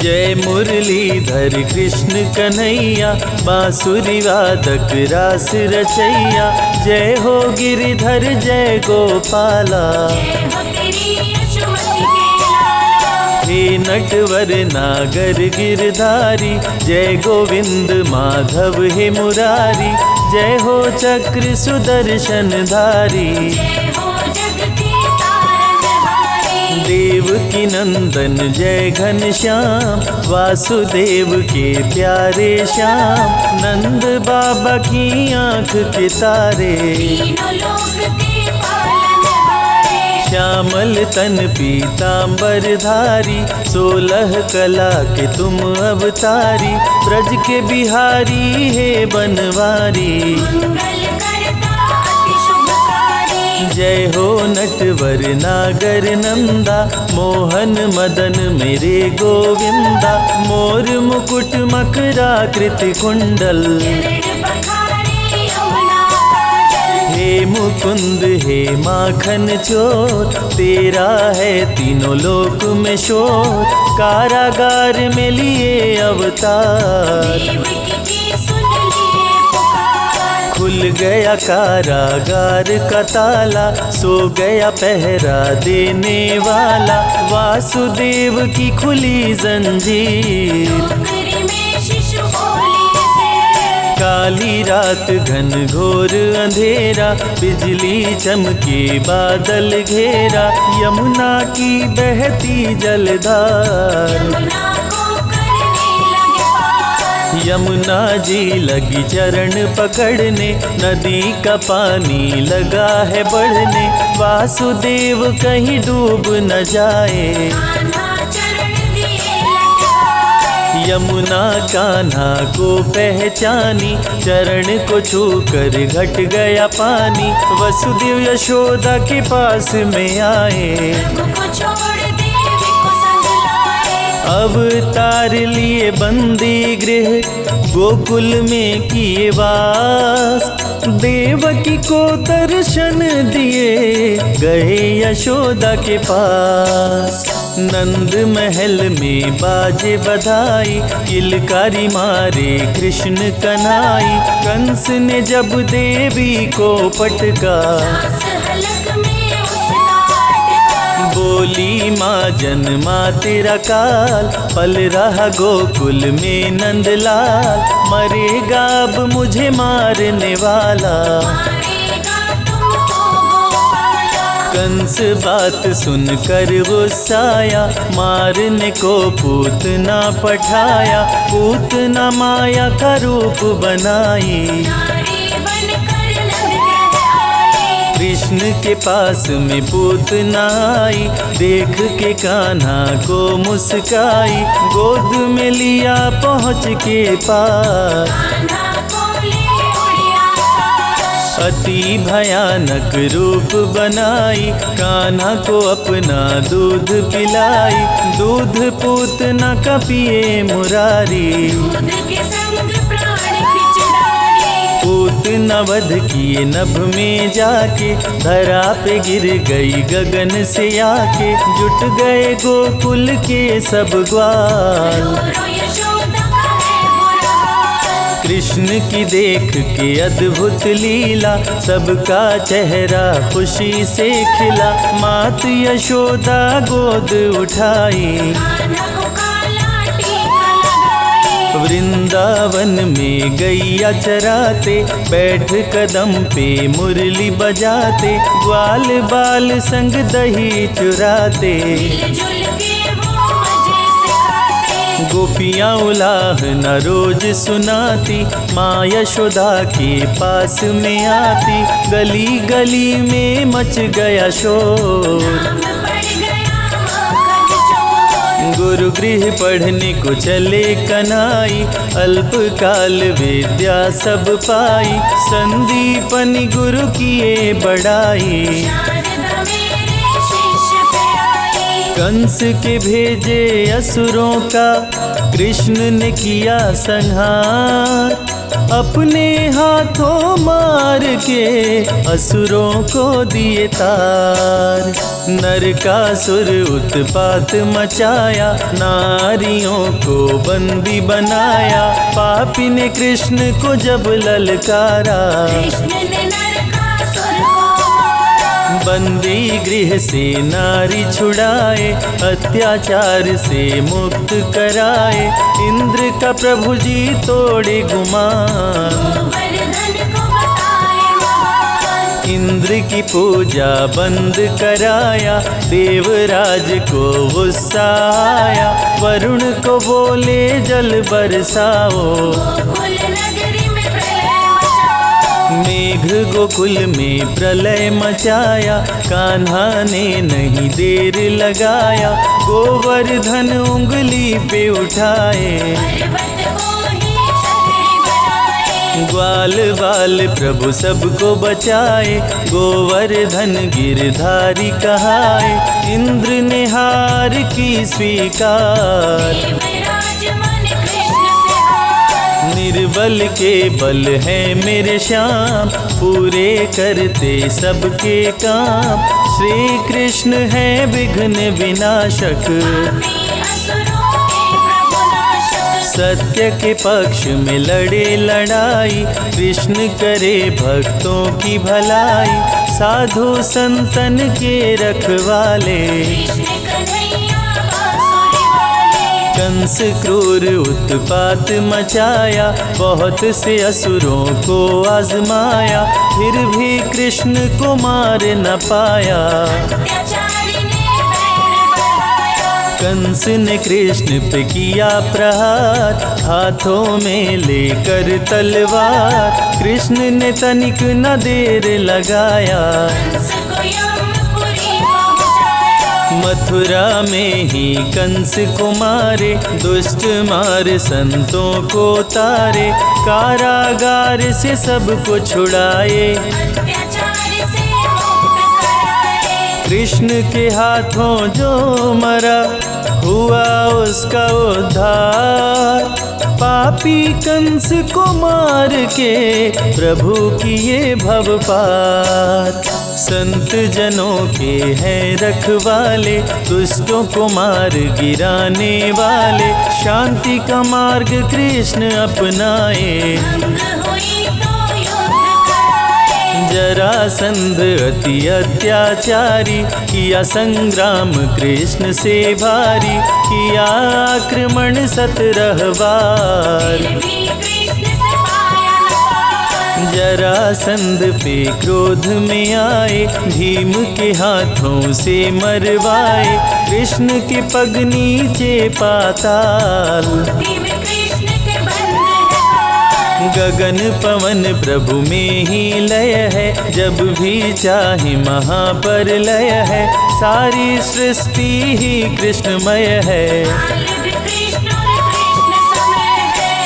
जय मुरलीधर कृष्ण कन्हैया, बांसुरी वादक रास रचैया। जय हो गिरिधर जय गोपाला, हे नटवर नागर गिरधारी। जय गोविंद माधव हे मुरारी, जय हो चक्र सुदर्शन धारी। देवकी नंदन जय घनश्याम, वासुदेव के प्यारे श्याम। नंद बाबा की आँख के तारे, श्यामल तन पीतांबर धारी। 16 कला के तुम अवतारी, ब्रज के बिहारी हे बनवारी। जय हो नटवर नागर नंदा, मोहन मदन मेरे गोविंदा। मोर मुकुट मकराकृति कुंडल, हे मुकुंद हे माखन चोर। तेरा है तीनों लोक में शोर, कारागार में लिए अवतार। खुल गया कारागार का ताला, सो गया पहरा देने वाला। वासुदेव की खुली जंजीर, काली रात घन घोर अंधेरा। बिजली चमके बादल घेरा, यमुना की बहती जलधार। यमुना जी लगी चरण पकड़ने, नदी का पानी लगा है बढ़ने। वासुदेव कहीं डूब न जाए, यमुना कान्हा को पहचानी। चरण को छूकर घट गया पानी, वसुदेव यशोदा के पास में आए। अवतार लिए बंदी गृह, गोकुल में किए वास। देवकी को दर्शन दिए, गए यशोदा के पास। नंद महल में बाजे बधाई, किलकारी मारे कृष्ण कन्हाई। कंस ने जब देवी को पटका, बोली माँ जन्मा तेरा काल। पल रहा गोकुल में नंदलाल, मरेगा अब मुझे मारने वाला। कंस बात सुनकर गुस्साया, मारने को पूतना पठाया। पूतना माया का रूप बनाई, कृष्ण के पास में पूतना आई। देख के कान्हा को मुस्काई, गोद में लिया पहुँच के पास। अति भयानक रूप बनाई, कान्हा को अपना दूध पिलाई। दूध पूतना का पिए मुरारी, पूतना वध किए नभ में जाके। धरा पे गिर गई गगन से आके, जुट गए गोकुल के सब ग्वाल। कृष्ण की देख के अद्भुत लीला, सबका चेहरा खुशी से खिला। मात यशोदा गोद उठाई, वृंदावन में गैया चराते। बैठ कदम पे मुरली बजाते, ग्वाल बाल संग दही चुराते। गोपियाँ उलाहना रोज सुनाती, माँ यशोदा के पास में आती। गली गली में मच गया शोर, गुरु गृह पढ़ने को चले कन्हाई। अल्पकाल विद्या सब पाई, संदीपनि गुरु किए बड़ाई। कंस के भेजे असुरों का, कृष्ण ने किया संहार। अपने हाथों मार के असुरों को दिए तार। नरकासुर उत्पात मचाया, नारियों को बंदी बनाया। पापी ने कृष्ण को जब ललकारा, बंदी गृह से नारी छुड़ाए, अत्याचार से मुक्त कराए। इंद्र का प्रभु जी तोड़े गुमान, इंद्र की पूजा बंद कराया। देवराज को गुस्सा आया, वरुण को बोले जल बरसाओ। मेघ गोकुल में प्रलय मचाया, कान्हा ने नहीं देर लगाया। गोवर्धन उंगली पे उठाए, ग्वाल बाल प्रभु सबको बचाए। गोवर्धन गिरधारी कहाए, इंद्र ने हार की स्वीकार। निर्बल के बल है मेरे श्याम, पूरे करते सबके काम। श्री कृष्ण है विघ्न विनाशक, सत्य के पक्ष में लड़े लड़ाई। कृष्ण करे भक्तों की भलाई, साधु संतन के रखवाले। कंस क्रूर उत्पात मचाया, बहुत से असुरों को आजमाया। फिर भी कृष्ण को मार न पाया। कंस ने कृष्ण पे किया प्रहार, हाथों में लेकर तलवार। कृष्ण ने तनिक न देर लगाया, मथुरा में ही कंस को मारे। दुष्ट मार संतों को तारे, कारागार से सबको छुड़ाए। कृष्ण के हाथों जो मरा, हुआ उसका उद्धार। पापी कंस को मार के प्रभु किए भव पार। संत जनों के हैं रखवाले, दुष्टों को मार गिराने वाले। शांति का मार्ग कृष्ण अपनाए, जरासंध अति अत्याचारी। किया संग्राम कृष्ण से भारी, किया आक्रमण 17 बार। जरासंध पे क्रोध में आए, भीम के हाथों से मरवाए। कृष्ण के पग नीचे पाताल, गगन पवन प्रभु में ही लय है। जब भी चाहे महाप्रलय है, सारी सृष्टि ही कृष्णमय है।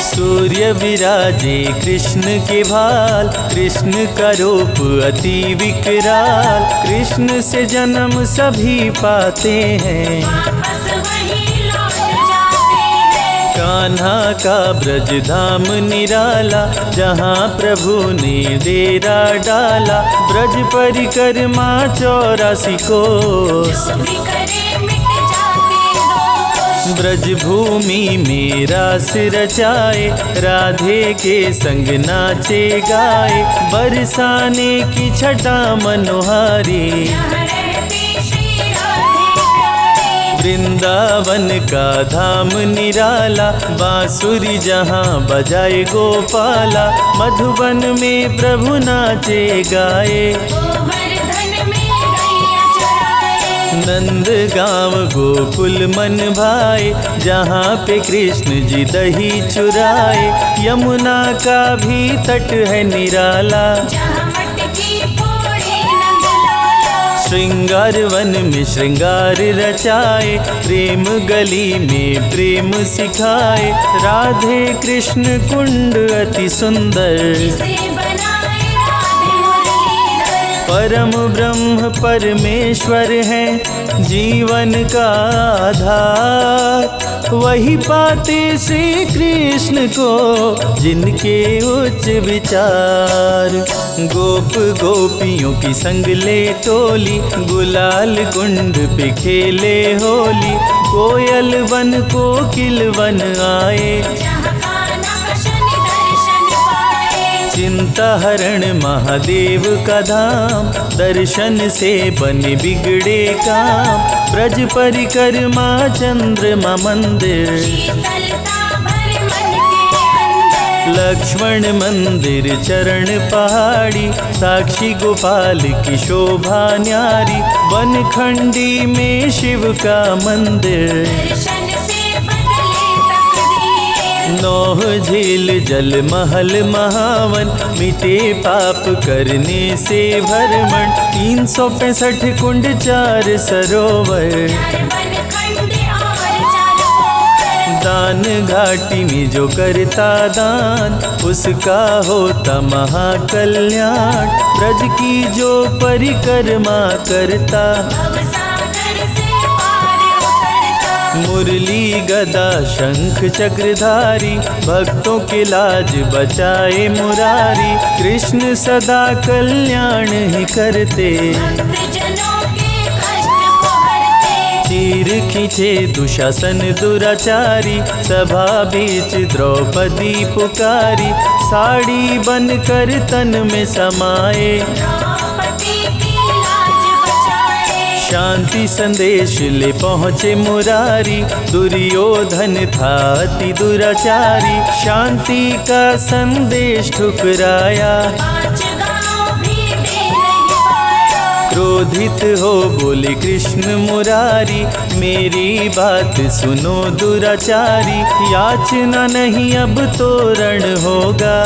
सूर्य विराजे कृष्ण के भाल, कृष्ण का रूप अति विकराल। कृष्ण से जन्म सभी पाते हैं, कान्हा का ब्रज धाम निराला। जहाँ प्रभु ने डेरा डाला, ब्रज परिक्रमा 84 कोस। ब्रज भूमि में रास रचाए, राधे के संग नाचे गाए। बरसाने की छटा मनोहारी, वृंदावन का धाम निराला। बांसुरी जहाँ बजाए गोपाला, मधुबन में प्रभु नाचे गाए। नंद गाँव गोकुल मन भाए, जहाँ पे कृष्ण जी दही चुराए। यमुना का भी तट है निराला, श्रृंगार वन में श्रृंगार रचाए। प्रेम गली में प्रेम सिखाए, राधे कृष्ण कुंड अति सुंदर। परम ब्रह्म परमेश्वर है जीवन का आधार। वही पाते श्री कृष्ण को जिनके उच्च विचार। गोप गोपियों की संग ले टोली, गुलाल कुंड पे खेले होली। कोयल वन कोकिल वन आए, चिंता हरण महादेव का धाम। दर्शन से बने बिगड़े काम, ब्रज परिक्रमा चंद्रमा मंदिर। लक्ष्मण मंदिर चरण पहाड़ी, साक्षी गोपाल की शोभा न्यारी। वनखंडी में शिव का मंदिर, नौह झील जल महल महावन। मिटे पाप करने से भरमण, 365 कुंड 4 सरोवर। दान घाटी में जो करता दान, उसका होता महाकल्याण। ब्रज की जो परिक्रमा करता, मुरली गदा शंख चक्रधारी। भक्तों के लाज बचाए मुरारी, कृष्ण सदा कल्याण ही करते। चीर खींचे दुशासन दुराचारी, सभा बीच द्रौपदी पुकारी। साड़ी बनकर तन में समाए, शांति संदेश ले पहुँचे मुरारी। दुर्योधन था अति दुराचारी, शांति का संदेश ठुकराया। क्रोधित हो बोले कृष्ण मुरारी, मेरी बात सुनो दुराचारी। याचना नहीं अब तो रण होगा,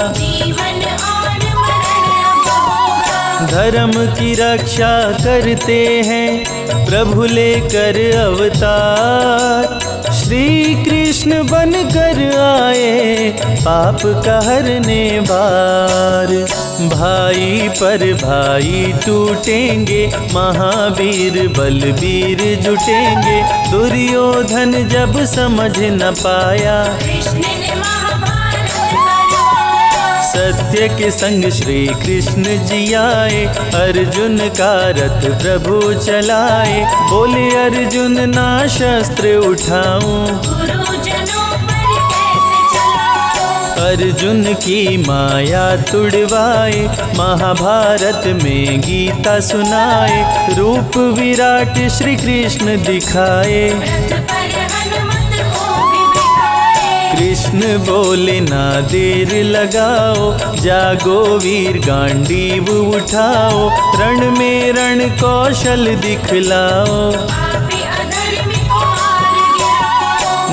धर्म की रक्षा करते हैं प्रभु लेकर अवतार। श्री कृष्ण बनकर आए पाप का हरने बार। भाई पर भाई टूटेंगे, महावीर बलबीर जुटेंगे। दुर्योधन जब समझ न पाया, सत्य के संग श्री कृष्ण जी आए। अर्जुन का रथ प्रभु चलाए, बोले अर्जुन ना शस्त्र उठाऊं। अर्जुन की माया तुड़वाए, महाभारत में गीता सुनाए। रूप विराट श्री कृष्ण दिखाए, कृष्ण बोले ना देर लगाओ। जागो वीर गांडीव उठाओ, रण में रण कौशल दिखलाओ।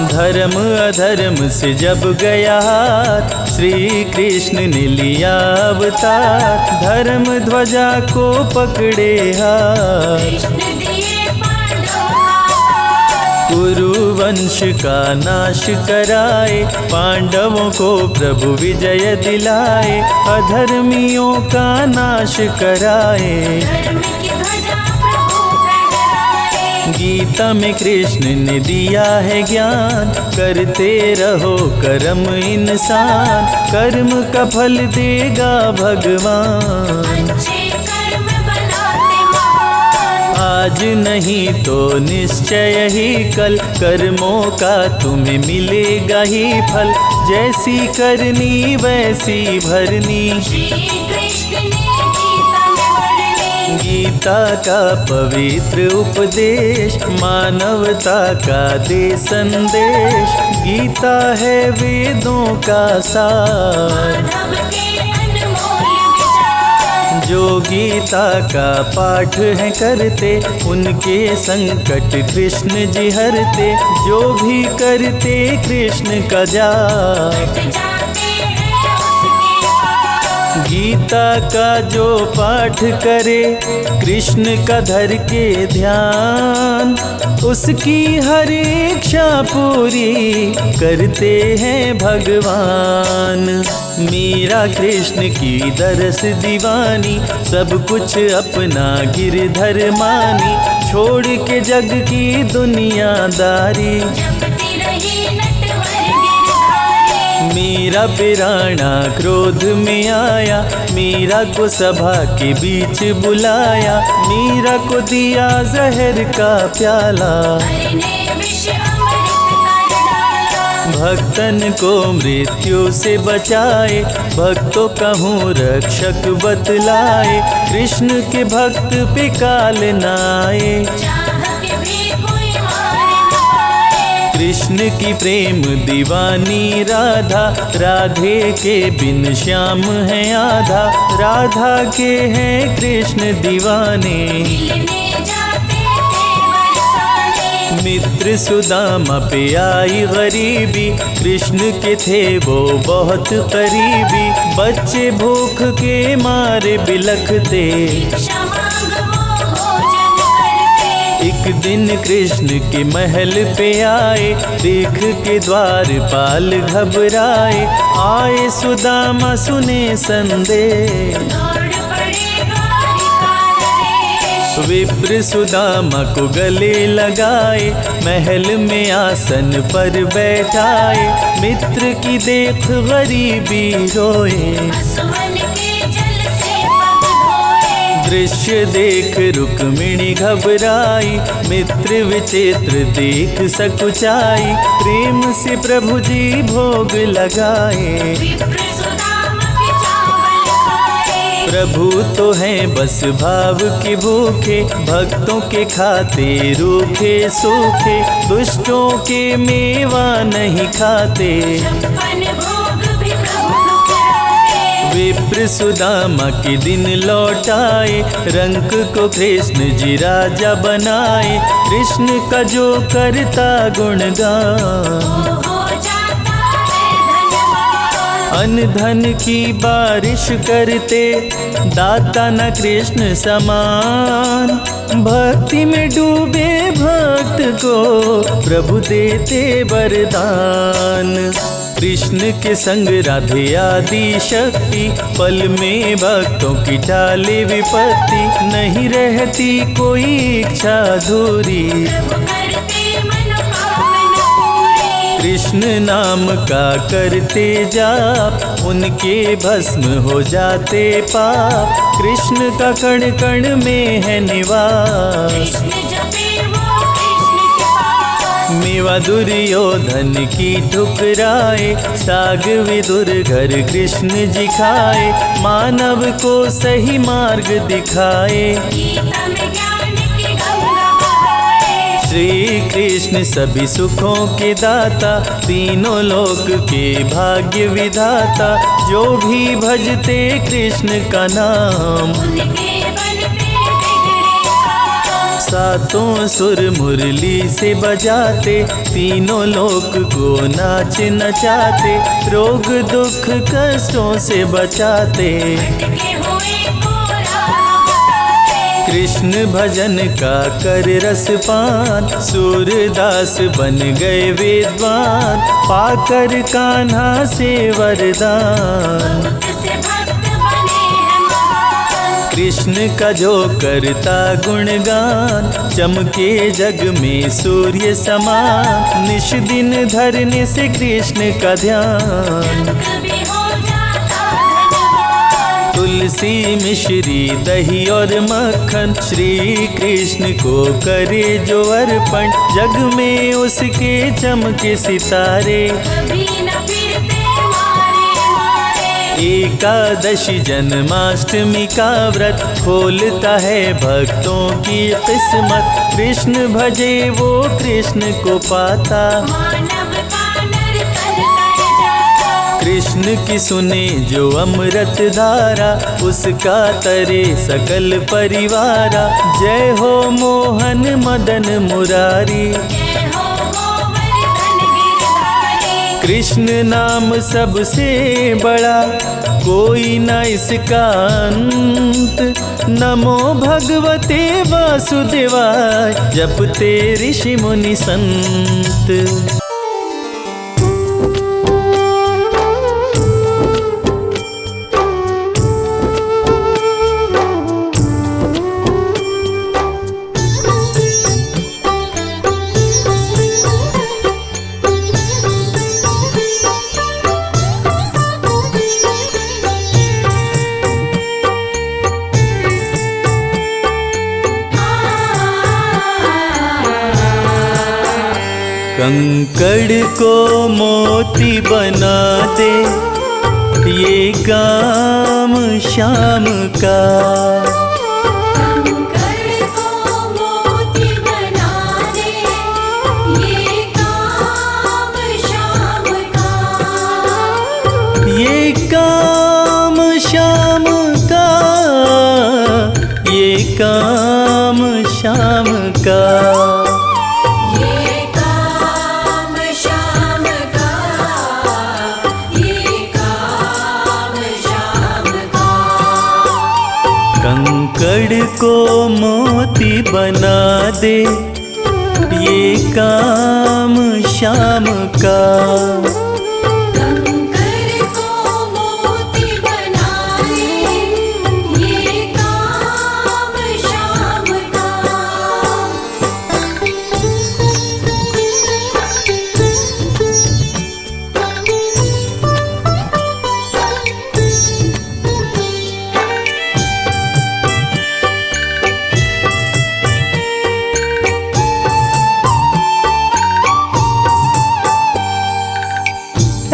धर्म अधर्म से जब गया हाथ, श्री कृष्ण ने लिया अवतार। धर्म ध्वजा को पकड़े हाथ, कुरुवंश का नाश कराए। पांडवों को प्रभु विजय दिलाए, अधर्मियों का नाश कराए। गीता में कृष्ण ने दिया है ज्ञान, करते रहो कर्म इंसान। कर्म का फल देगा भगवान, आज नहीं तो निश्चय ही कल। कर्मों का तुम्हें मिलेगा ही फल, जैसी करनी वैसी भरनी। गीता का पवित्र उपदेश, मानवता का दे संदेश। गीता है वेदों का सार, जो गीता का पाठ है करते, उनके संकट कृष्ण जी हरते। जो भी करते कृष्ण का जाप, गीता का जो पाठ करे कृष्ण का धर के ध्यान, उसकी हर इच्छा पूरी करते हैं भगवान। मीरा कृष्ण की दरस दीवानी, सब कुछ अपना गिरधर मानी, छोड़ के जग की दुनियादारी मीरा पिराना क्रोध में आया, मीरा को सभा के बीच बुलाया, मीरा को दिया जहर का प्याला, भक्तन को मृत्यु से बचाए, भक्तों का हूँ रक्षक बतलाए, कृष्ण के भक्त पे काल न आए। कृष्ण की प्रेम दीवानी राधा, राधे के बिन श्याम है आधा, राधा के हैं कृष्ण दीवाने। मित्र सुदामा पे आई गरीबी, कृष्ण के थे वो बहुत करीबी, बच्चे भूख के मारे बिलखते। एक दिन कृष्ण के महल पे आए, देख के द्वारपाल घबराए, आए सुदामा सुने संदेश, विप्र सुदामा को गले लगाए, महल में आसन पर बैठाए, मित्र की देख गरीबी रोए, दृश्य देख रुक्मिणी घबराई, मित्र विचित्र देख सकुचाई, प्रेम से प्रभु जी भोग लगाए। प्रभु तो हैं बस भाव के भूखे, भक्तों के खाते रूखे सूखे, दुष्टों के मेवा नहीं खाते। विप्र सुदामा के दिन लौटाए, रंक को कृष्ण जी राजा बनाए, कृष्ण का जो करता गुणगान, अन्न धन की बारिश करते, दाता न कृष्ण समान, भक्ति में डूबे भक्त को प्रभु देते वरदान। कृष्ण के संग राधे आदि शक्ति, पल में भक्तों की टाले विपत्ति, नहीं रहती कोई इच्छा अधूरी। कृष्ण नाम का करते जाप, उनके भस्म हो जाते पाप, कृष्ण का कण कण में है निवास। मेवा दुर्योधन की ठुकराए, साग विदुर घर कृष्ण जी खाए, मानव को सही मार्ग दिखाए। श्री कृष्ण सभी सुखों के दाता, तीनों लोक के भाग्य विधाता, जो भी भजते कृष्ण का नाम, सातों सुर मुरली से बजाते, तीनों लोक को नाच नचाते, रोग दुख कष्टों से बचाते। कृष्ण भजन का कर रसपान, सूरदास बन गए विद्वान, पाकर कान्हा से वरदान। कृष्ण का जो करता गुणगान, चमके जग में सूर्य समान, निश दिन धरने से कृष्ण का ध्यान। तुलसी मिश्री दही और मक्खन, श्री कृष्ण को करे जो अर्पण, जग में उसके चमके सितारे। एकादशी जन्माष्टमी का व्रत, खोलता है भक्तों की किस्मत, कृष्ण भजे वो कृष्ण को पाता। कृष्ण की सुने जो अमृत धारा, उसका तरे सकल परिवारा। जय हो मोहन मदन मुरारी, कृष्ण नाम सबसे बड़ा, कोई न इसका अंत। नमो भगवते वासुदेवाय, जपते ऋषि मुनि संत। कंकड़ को मोती बना दे, ये काम श्याम का। कंकड़ को मोती बना दे, ये काम श्याम का। ये काम श्याम का, ये काम श्याम का। कंकड़ को मोती बना दे, ये काम श्याम का। कंकड़ को मोती बना दे, ये काम श्याम का।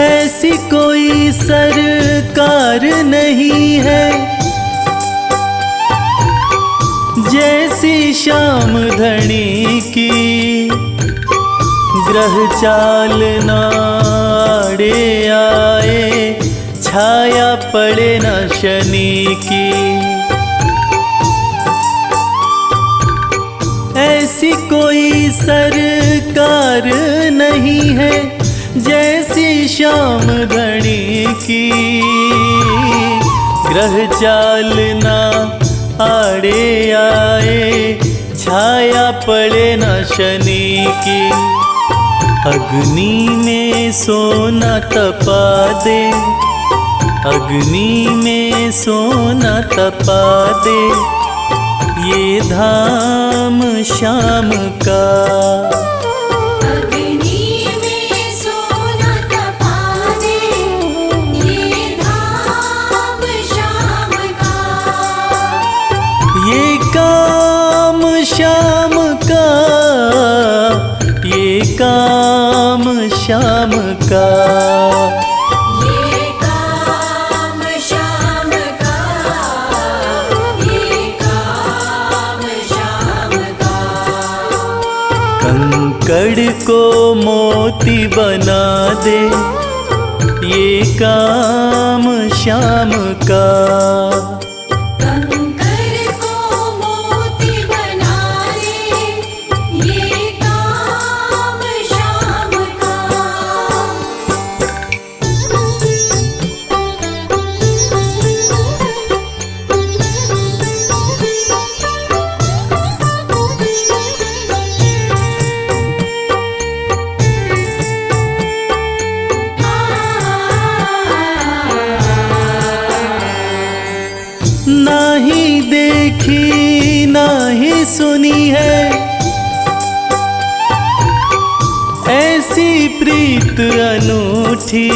ऐसी कोई सरकार नहीं है, जैसी श्याम धनी की। ग्रह चाल नाड़े आए, छाया पड़े न शनि की। ऐसी कोई सरकार नहीं है, जैसी श्याम धनी की। ग्रह चाल ना आड़े आए, छाया पड़े न शनि की। अग्नि में सोना तपा दे, अग्नि में सोना तपा दे, ये धाम श्याम का। ये काम श्याम का, ये काम श्याम का। ये काम श्याम का, ये काम श्याम का। कंकड़ को मोती बना दे, ये काम श्याम का। नाही देखी नाही सुनी है, ऐसी प्रीत अनूठी।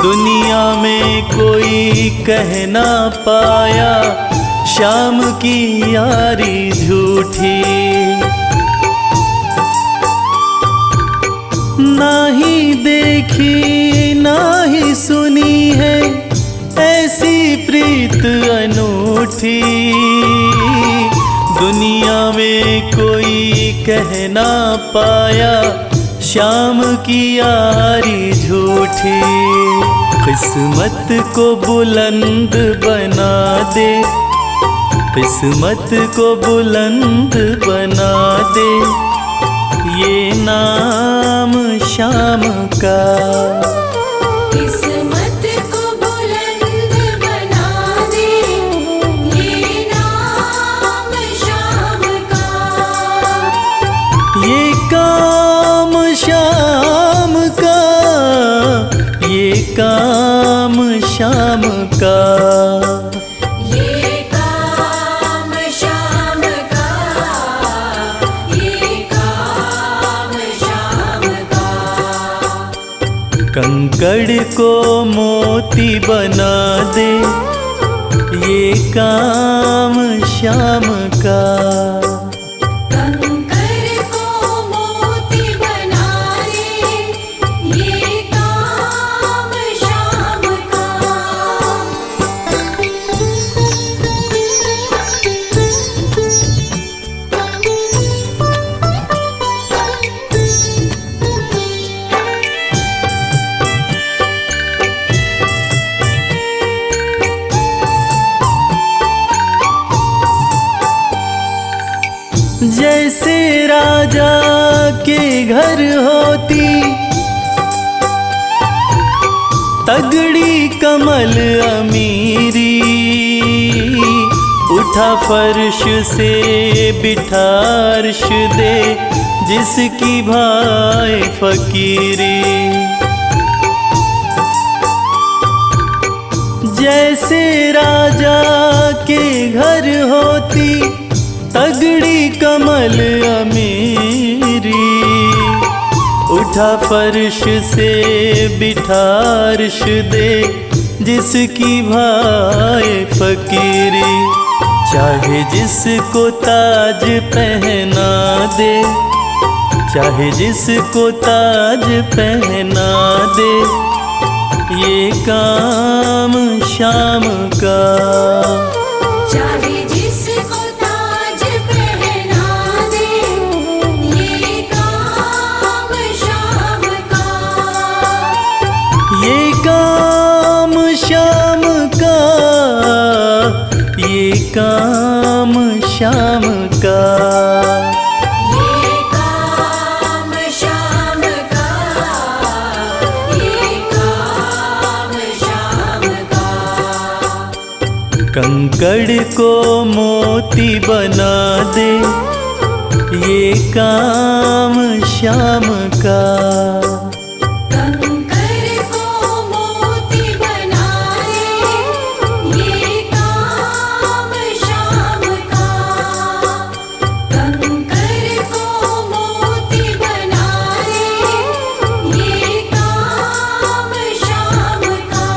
दुनिया में कोई कह ना पाया, श्याम की यारी झूठी। नाही देखी नाही सुनी है, ऐसी प्रीत अनूठी। दुनिया में कोई कह ना पाया, श्याम की यारी झूठी। किस्मत को बुलंद बना दे, किस्मत को बुलंद बना दे, ये नाम श्याम का। किस्मत को कंकड़ को मोती बना दे, ये काम श्याम का। कंकर को मोती बना दे, ये काम श्याम का। जैसे राजा के घर होती तगड़ी कमल अमीरी, उठा फर्श से बिठा अर्श दे, जिसकी भाई फकीरी। जैसे राजा के घर होती तगड़ी कमल अमीरी, उठा फर्श से बिठा अर्श दे, जिसकी भाई फकीरी। चाहे जिसको ताज पहना दे, चाहे जिसको ताज पहना दे, ये काम श्याम का। चाहे जिसको ताज पहना दे, ये काम श्याम का। ये काम श्याम का, ये काम श्याम का। ये काम श्याम का, ये काम श्याम का। कंकड़ को मोती बना दे, ये काम श्याम का। कंकर को मोती बना दे, ये काम श्याम का। कंकर को मोती बना दे, ये काम श्याम का।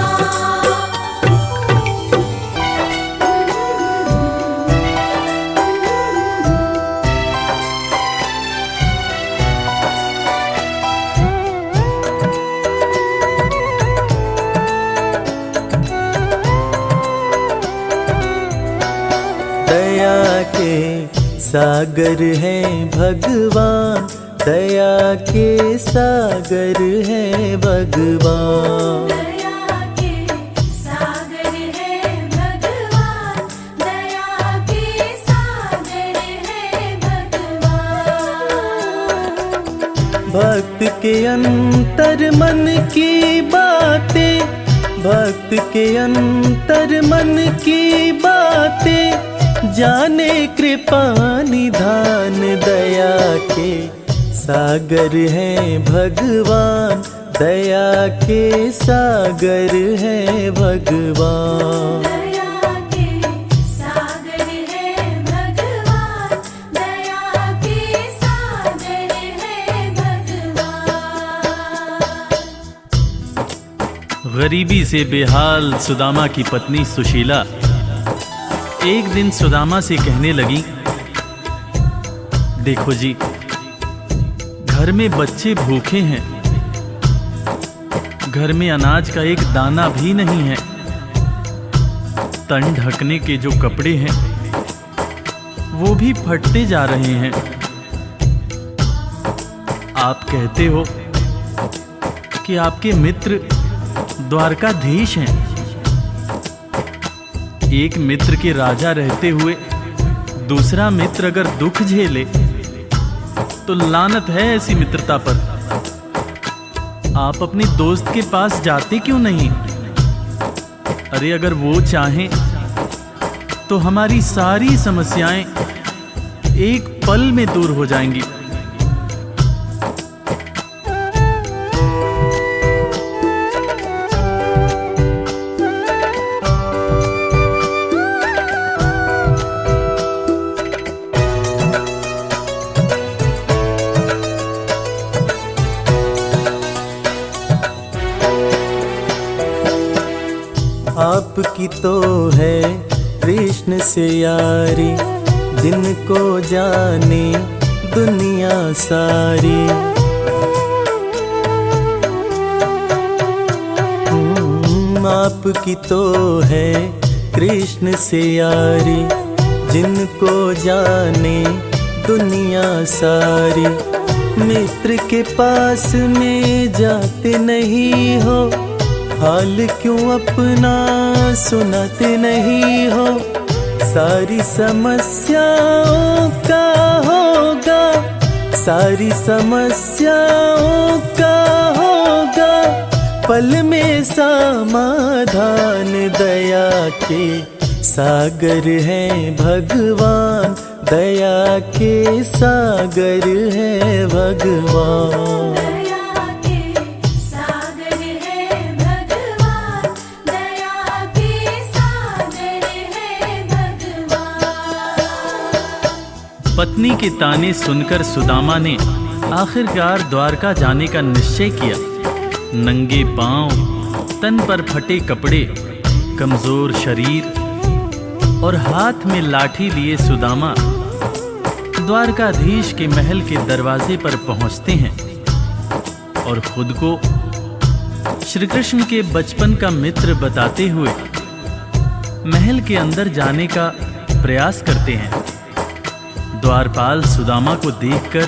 दया के सागर हैं भगवान, दया के सागर हैं भगवान। दया के सागर है भगवान, दया के सागर है भगवान। भक्त के अंतर मन की बातें, भक्त के अंतर मन की बातें, जाने कृपा निधान। दया के सागर हैं भगवान, दया के सागर हैं भगवान। दया के सागर है भगवान, दया के सागर है भगवान। गरीबी से बेहाल सुदामा की पत्नी सुशीला एक दिन सुदामा से कहने लगी, देखो जी, घर में बच्चे भूखे हैं, घर में अनाज का एक दाना भी नहीं है, तन ढकने के जो कपड़े हैं वो भी फटते जा रहे हैं। आप कहते हो कि आपके मित्र द्वारकाधीश हैं। एक मित्र के राजा रहते हुए दूसरा मित्र अगर दुख झेले तो लानत है ऐसी मित्रता पर। आप अपने दोस्त के पास जाते क्यों नहीं? अरे अगर वो चाहें तो हमारी सारी समस्याएं एक पल में दूर हो जाएंगी। आपकी तो है कृष्ण से यारी, जिनको जाने दुनिया सारी। आपकी तो है कृष्ण से यारी, जिनको जाने दुनिया सारी। मित्र के पास में जाते नहीं हो, हाल क्यों अपना सुनाते नहीं हो। सारी समस्याओं का होगा, सारी समस्याओं का होगा पल में समाधान। दया के सागर हैं भगवान, दया के सागर हैं भगवान। दया के सागर है भगवान, दया के सागर है भगवान। पत्नी के ताने सुनकर सुदामा ने आखिरकार द्वारका जाने का निश्चय किया। नंगे पांव, तन पर फटे कपड़े, कमजोर शरीर और हाथ में लाठी लिए सुदामा द्वारकाधीश के महल के दरवाजे पर पहुंचते हैं और खुद को श्री कृष्ण के बचपन का मित्र बताते हुए महल के अंदर जाने का प्रयास करते हैं। द्वारपाल सुदामा को देखकर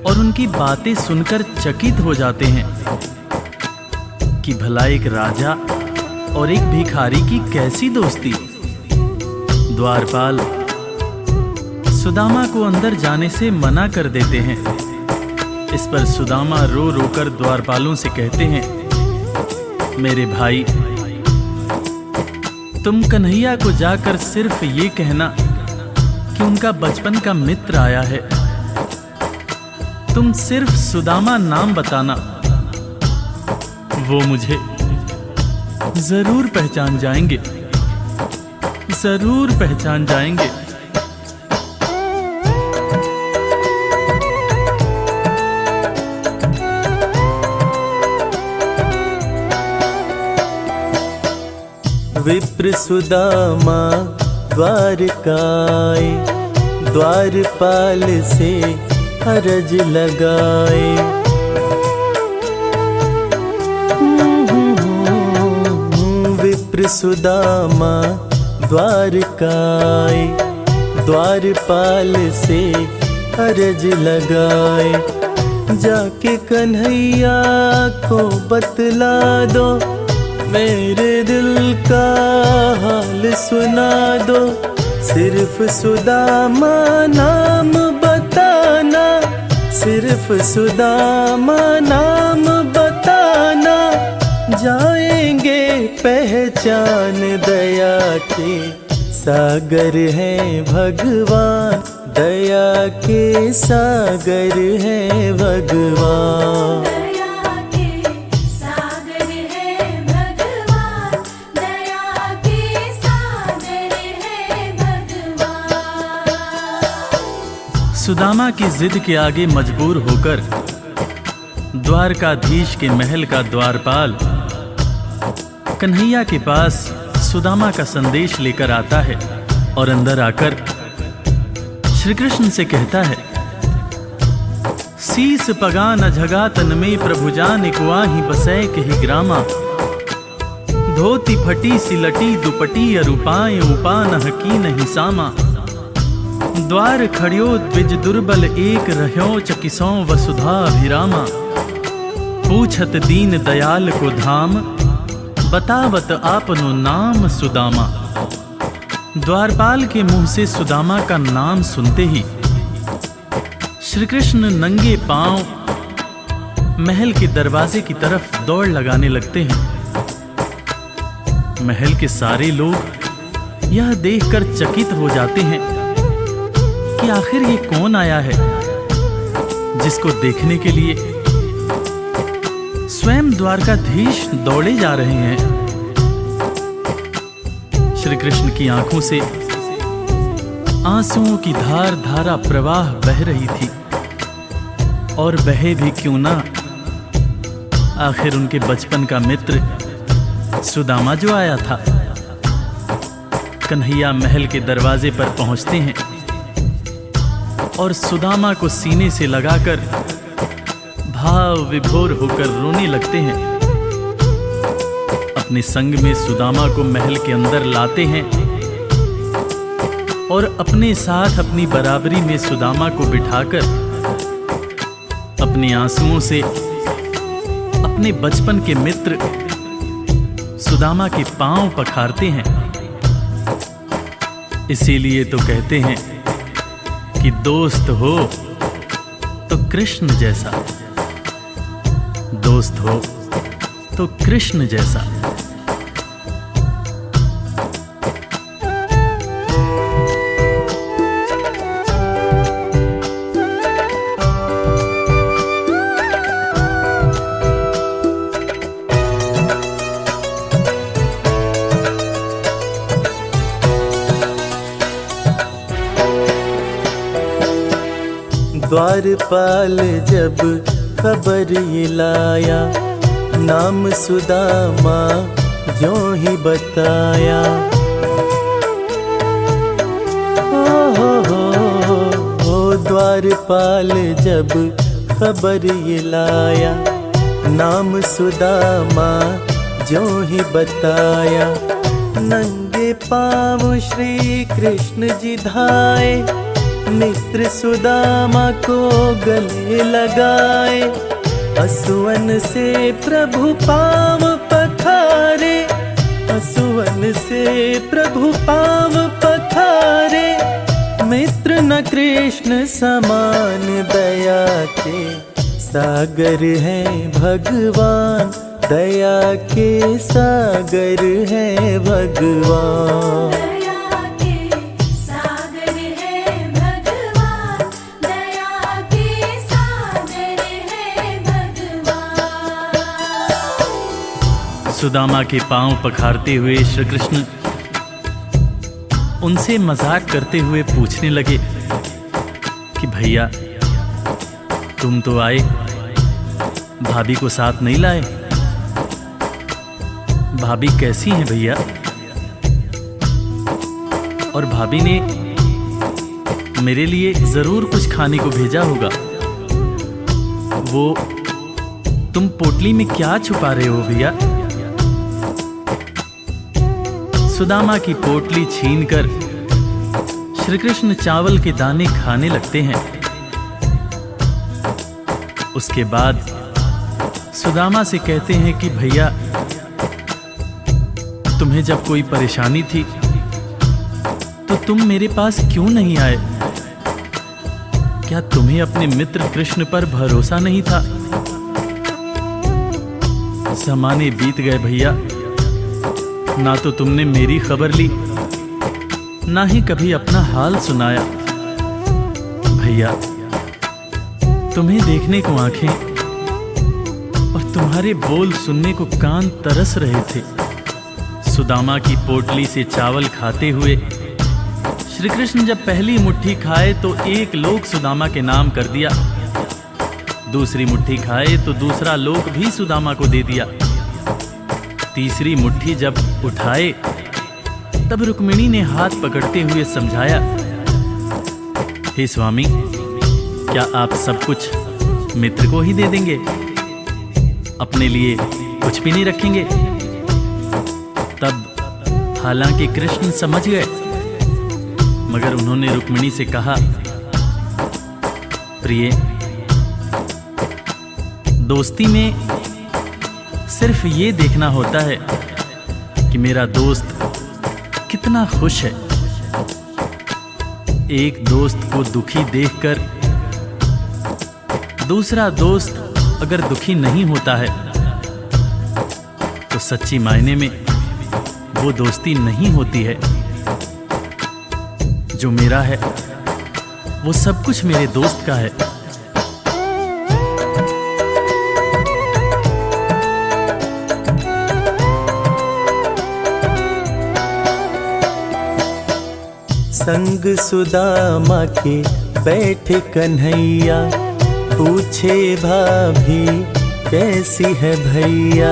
और उनकी बातें सुनकर चकित हो जाते हैं कि भला एक राजा और एक भिखारी की कैसी दोस्ती। द्वारपाल सुदामा को अंदर जाने से मना कर देते हैं। इस पर सुदामा रो रो कर द्वारपालों से कहते हैं, मेरे भाई, तुम कन्हैया को जाकर सिर्फ ये कहना कि उनका बचपन का मित्र आया है। तुम सिर्फ सुदामा नाम बताना, वो मुझे जरूर पहचान जाएंगे, जरूर पहचान जाएंगे। विप्र सुदामा द्वारकाए, द्वारपाल से अरज लगाए। विप्र सुदामा द्वारकाए, द्वारपाल से अरज लगाए। जाके कन्हैया को बतला दो, मेरे दिल का हाल सुना दो। सिर्फ सुदामा नाम बताना, सिर्फ सुदामा नाम बताना, जाएंगे पहचान। दया के सागर हैं भगवान, दया के सागर हैं भगवान। दया के सागर है भगवान, दया के सागर है भगवान। सुदामा की जिद के आगे मजबूर होकर द्वारकाधीश के महल का द्वारपाल कन्हैया के पास सुदामा का संदेश लेकर आता है और अंदर आकर श्री कृष्ण से कहता है, शीस पगा न झगा तन में प्रभु जान कुआही बसै कही ग्रामा। धोती फटी सिलटी दुपटी अरूपाए उपा न की नहीं सामा। द्वार खड़ियो द्विज दुर्बल एक रह्यो चकिसों वसुधा अभिरामा। पूछत दीन दयाल को धाम, बतावत आपनो नाम सुदामा। द्वारपाल के मुंह से सुदामा का नाम सुनते ही श्री कृष्ण नंगे पांव महल के दरवाजे की तरफ दौड़ लगाने लगते हैं। महल के सारे लोग यह देखकर चकित हो जाते हैं कि आखिर ये कौन आया है जिसको देखने के लिए स्वयं द्वारकाधीश दौड़े जा रहे हैं। श्री कृष्ण की आंखों से आंसुओं की धार धारा प्रवाह बह रही थी, और बहे भी क्यों ना, आखिर उनके बचपन का मित्र सुदामा जो आया था कन्हैया महल के दरवाजे पर पहुंचते हैं और सुदामा को सीने से लगाकर भाव विभोर होकर रोने लगते हैं। अपने संग में सुदामा को महल के अंदर लाते हैं और अपने साथ अपनी बराबरी में सुदामा को बिठाकर अपने आंसुओं से अपने बचपन के मित्र सुदामा के पांव पखारते हैं। इसीलिए तो कहते हैं कि दोस्त हो तो कृष्ण जैसा, दोस्त हो तो कृष्ण जैसा। द्वारपाल जब खबर ये लाया, नाम सुदामा ज्यों ही बताया। हो द्वारपाल जब खबर ये लाया, नाम सुदामा ज्यों ही बताया। नंगे पाँव श्री कृष्ण जी धाए, मित्र सुदामा को गले लगाए। असुवन से प्रभु पाँव पखारे, असुवन से प्रभु पाँव पखारे। मित्र न कृष्ण समान, दया के सागर है भगवान, दया के सागर है भगवान। सुदामा के पांव पखारते हुए श्री कृष्ण उनसे मजाक करते हुए पूछने लगे कि भैया तुम तो आए, भाभी को साथ नहीं लाए। भाभी कैसी हैं भैया? और भाभी ने मेरे लिए जरूर कुछ खाने को भेजा होगा। वो तुम पोटली में क्या छुपा रहे हो भैया? सुदामा की पोटली छीनकर श्री कृष्ण चावल के दाने खाने लगते हैं। उसके बाद सुदामा से कहते हैं कि भैया तुम्हें जब कोई परेशानी थी तो तुम मेरे पास क्यों नहीं आए? क्या तुम्हें अपने मित्र कृष्ण पर भरोसा नहीं था? ज़माने बीत गए भैया, ना तो तुमने मेरी खबर ली, ना ही कभी अपना हाल सुनाया। भैया तुम्हें देखने को आंखें और तुम्हारे बोल सुनने को कान तरस रहे थे। सुदामा की पोटली से चावल खाते हुए श्री कृष्ण जब पहली मुट्ठी खाए तो एक लोक सुदामा के नाम कर दिया, दूसरी मुट्ठी खाए तो दूसरा लोक भी सुदामा को दे दिया। तीसरी मुट्ठी जब उठाए तब रुक्मिणी ने हाथ पकड़ते हुए समझाया, हे स्वामी क्या आप सब कुछ मित्र को ही दे देंगे, अपने लिए कुछ भी नहीं रखेंगे? तब हालांकि कृष्ण समझ गए, मगर उन्होंने रुक्मिणी से कहा, प्रिय दोस्ती में सिर्फ ये देखना होता है कि मेरा दोस्त कितना खुश है। एक दोस्त को दुखी देखकर दूसरा दोस्त अगर दुखी नहीं होता है तो सच्ची मायने में वो दोस्ती नहीं होती है। जो मेरा है वो सब कुछ मेरे दोस्त का है। संग सुदामा के बैठे कन्हैया, पूछे भाभी कैसी है भैया।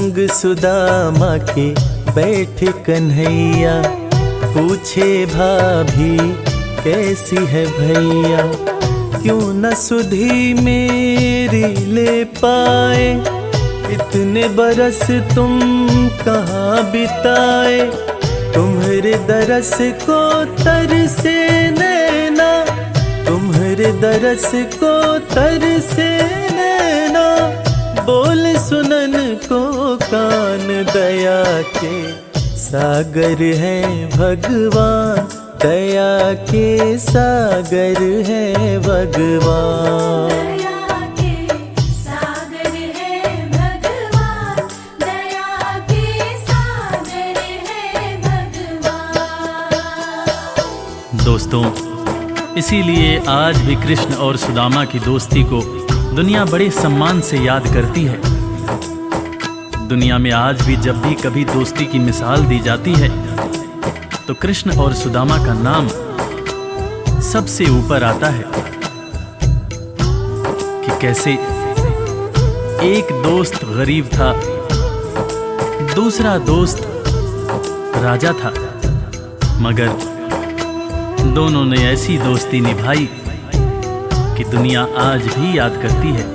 संग सुदामा के बैठ कन्हैया, पूछे भाभी कैसी है भैया। क्यों न सुधी मेरी ले पाए, इतने बरस तुम कहाँ बिताए। तुम्हारे दरस को तरसे नैना, तुम्हारे दरस को तरसे नैना। बोल सुनन को कान, दया के सागर है भगवान, दया के सागर है भगवान। दया के सागर है भगवान, दया के सागर है भगवान। दोस्तों, इसीलिए आज भी कृष्ण और सुदामा की दोस्ती को दुनिया बड़े सम्मान से याद करती है। दुनिया में आज भी जब भी कभी दोस्ती की मिसाल दी जाती है तो कृष्ण और सुदामा का नाम सबसे ऊपर आता है कि कैसे एक दोस्त गरीब था, दूसरा दोस्त राजा था, मगर दोनों ने ऐसी दोस्ती निभाई कि दुनिया आज भी याद करती है।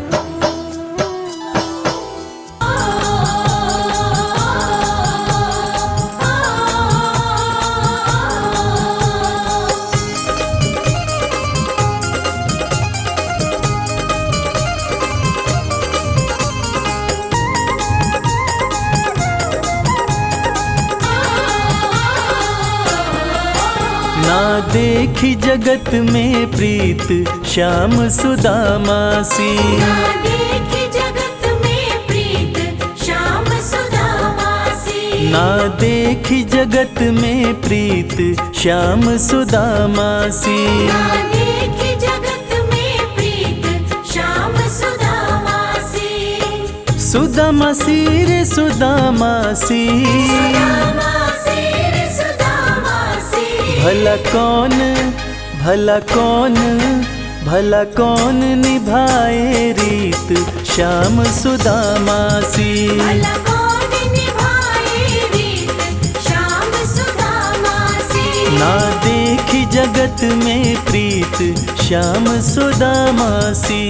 ना देखी जगत में प्रीत श्याम सुदामा सी, ना देखी जगत में प्रीत श्याम सुदामा सी। ना देखी जगत में प्रीत श्याम सुदामा सी। ना देखी जगत में प्रीत श्याम सुदामा सी। सुदामा सी रे सुदामा सी, सुदामा सी रे सुदामा सी। भला कौन भला कौन भला कौन निभाए रीत श्याम सुदामा सी। भला कौन निभाए रीत श्याम सुदामा सी। ना देखी जगत में प्रीत श्याम सुदामा सी।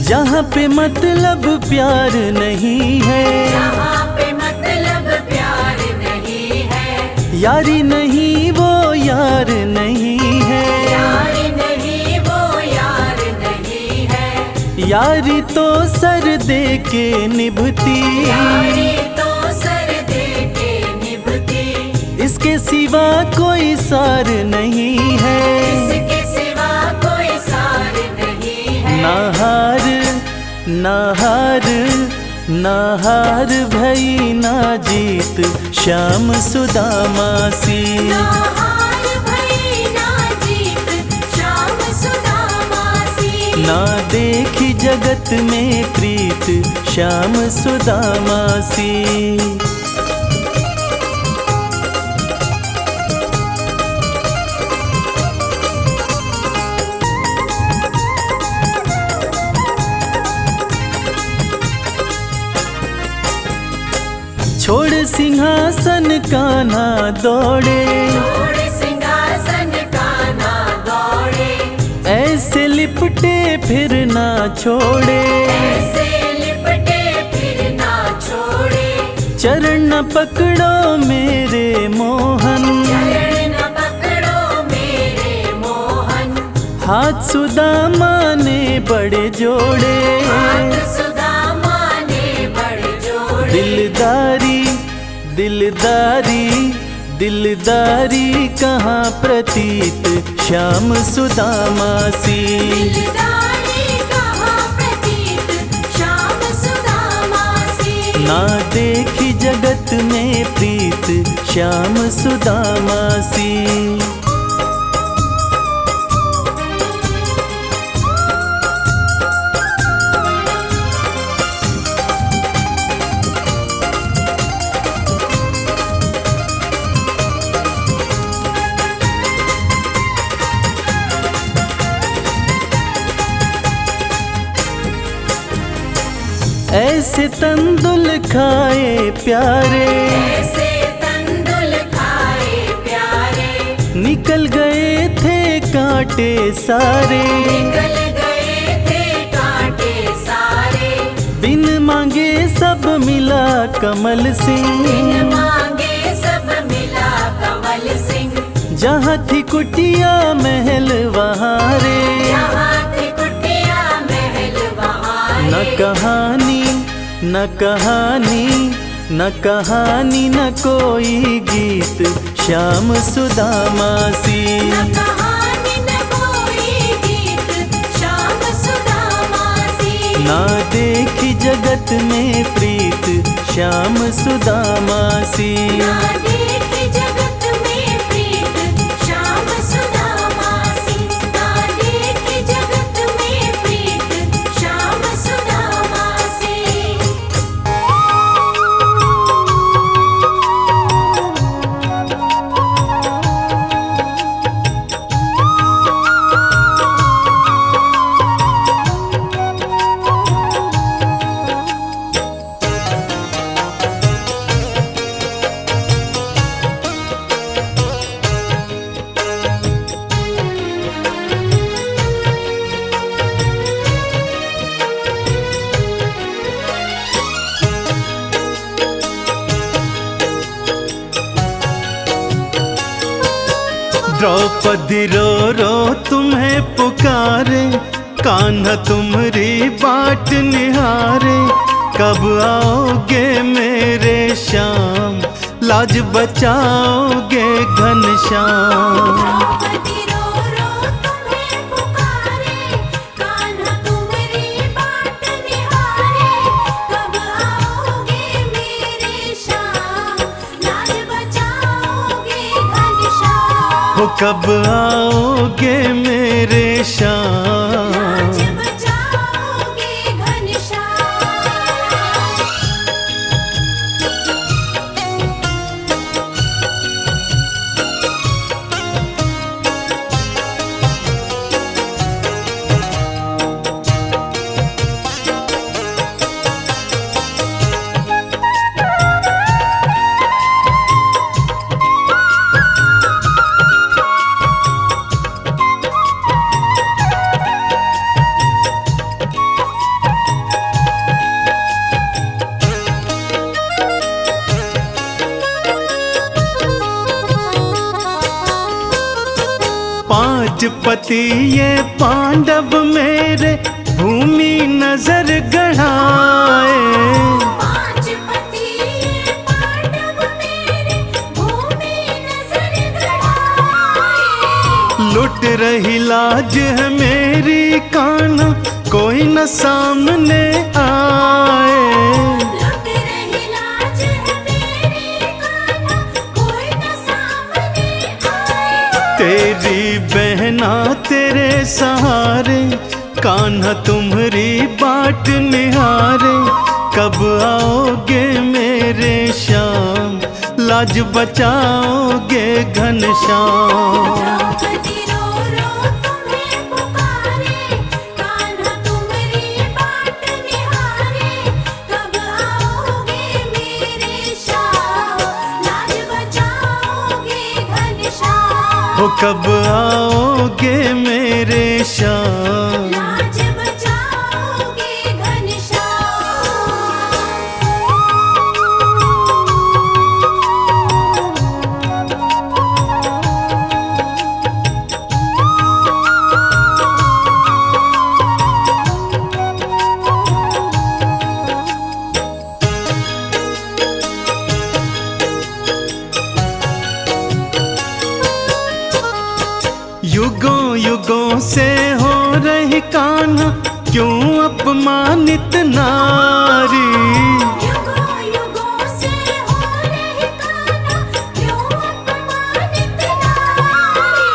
जहाँ पे मतलब प्यार नहीं है, जहाँ पे मतलब प्यार नहीं है। यारी नहीं वो यार नहीं है। यार नहीं वो यार नहीं है। यारी तो सर दे के निभती, यारी तो सर दे के निभती। इसके सिवा कोई सार नहीं है। इसके सिवा कोई सार नहीं है। ना हार ना हार ना हार भई ना जीत श्याम सुदामा सी। ना हार भई ना जीत श्याम सुदामा सी। ना देखी जगत में प्रीत श्याम सुदामा सी। छोड़ सिंहासन कान्हा दौड़े, छोड़ सिंहासन कान्हा दौड़े। ऐसे लिपटे फिर ना छोड़े। ऐसे लिपटे फिर ना छोड़े। चरण न पकड़ो मेरे मोहन, चरण न पकड़ो मेरे मोहन। हाथ सुदामा ने बड़े जोड़े। हाथ सुदामा ने बड़े जोड़े। दिलदारी दिलदारी दिलदारी कहाँ प्रतीत श्याम सुदामा सी। दिलदारी कहाँ प्रतीत श्याम सुदामा सी। ना देखी जगत में प्रीत श्याम सुदामा सी। ऐसे तंदुल खाए प्यारे, ऐसे तंदुल खाए प्यारे, निकल गए थे कांटे सारे, निकल गए थे कांटे सारे। बिन मांगे सब मिला कमल बिन सिंह, मांगे सब मिला कमल सिंह। जहाँ थी कुटिया महल वहाँ रे, जहाँ थी कुटिया महल वहाँ न रे। कहानी न कहानी न कहानी न कोई गीत, श्याम सुदामा सी। न कहानी न कोई गीत, श्याम सुदामा सी। ना देखी जगत में प्रीत, श्याम सुदामा सी। ना देखी जगत में प्रीत, श्याम सुदामा सी। ना देखी जगत में प्रीत, श्याम सुदामा सी। द्रौपदी रो रो तुम्हें पुकारे, कान्हा तुम्हारी बाट निहारे। कब आओगे मेरे श्याम, लाज बचाओगे घनश्याम। द्रौपदी रो रो तुम्हें पुकारे, कान्हा तुम्हारी बाट निहारे। कब आओगे मेरे श्याम, लाज बचाओगे घनश्याम। हो कब आओगे मेरे श्याम, लाज बचाओगे घनश्याम। पांच पति ये पांडव मेरे, भूमि नजर गढ़ाए। पांच पति ये पांडव मेरे, भूमि नजर गढ़ाए। लुट रही लाज है मेरी कान्हा, कोई न सामने आए। लुट रही लाज है मेरी कान्हा, कोई न सामने आए। तेरी बहना तेरे सहारे, कान्हा तुम्हारी बाट निहारे। कब आओगे मेरे श्याम, लाज बचाओगे घनश्याम। द्रौपदी रो रो तुम्हें पुकारे, कान्हा तुम्हारी बाट निहारे। कब आओगे मेरे श्याम, लाज बचाओगे घनश्याम। हो कब आओगे मेरे श्याम, लाज बचाओगे घनश्याम। युगों युगों से हो रही कान्हा, क्यों अपमानित नारी। युगों युगों से हो रही कान्हा, क्यों अपमानित नारी।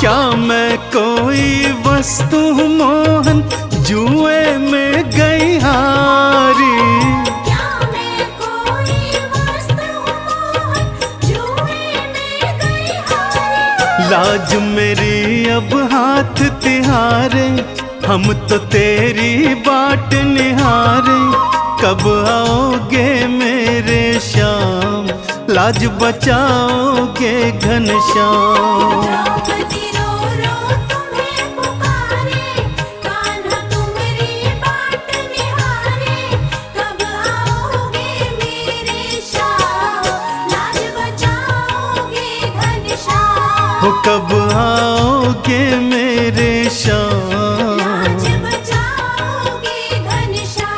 क्या मैं कोई वस्तु हूँ मोहन, जुए में गई हारी। क्या मैं कोई वस्तु हूँ मोहन, जुए में गई हारी। लाज मेरी अब हाथ तिहारे, हम तो तेरी बाट निहारे, कब आओगे मेरे श्याम, लाज बचाओगे घनश्याम। द्रौपदी रो रो तुम्हें पुकारे, कान्हा तुम्हारी बाट निहारे, कब आओगे मेरे श्याम, लाज बचाओगे घनश्याम। हो कब आओगे मेरे श्याम, लाज बचाओगे घनश्याम।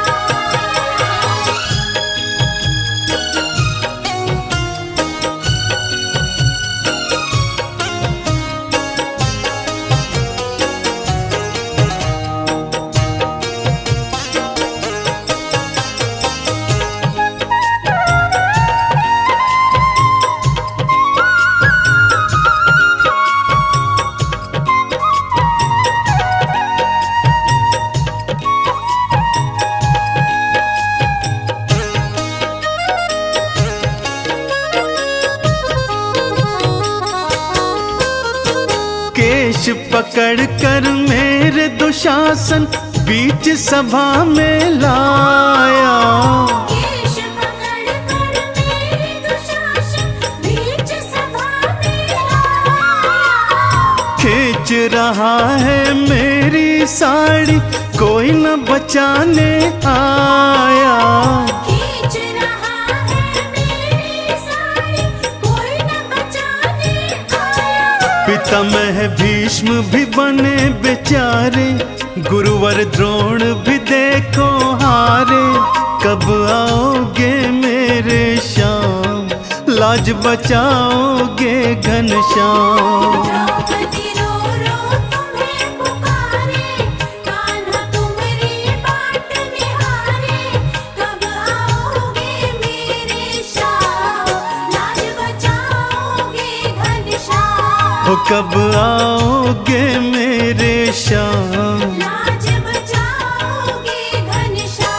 केश पकड़ कर मेरे दुशासन बीच सभा में लाया, केश पकड़ कर मेरे दुशासन बीच सभा में लाया। खींच रहा है मेरी साड़ी कोई न बचाने आया। खींच रहा है मेरी साड़ी कोई न बचाने आया। पितामह भीष्म भी बने बेचारे, गुरुवर द्रोण भी देखो हारे, कब आओगे मेरे श्याम, लाज बचाओगे घनश्याम। द्रौपदी रो रो तुम्हें पुकारे, कान्हा तुम्हारी बाट निहारे, कब आओगे मेरे श्याम, लाज बचाओगे घनश्याम। हो कब आओगे मेरे श्याम, लाज बचाओगे घनश्याम।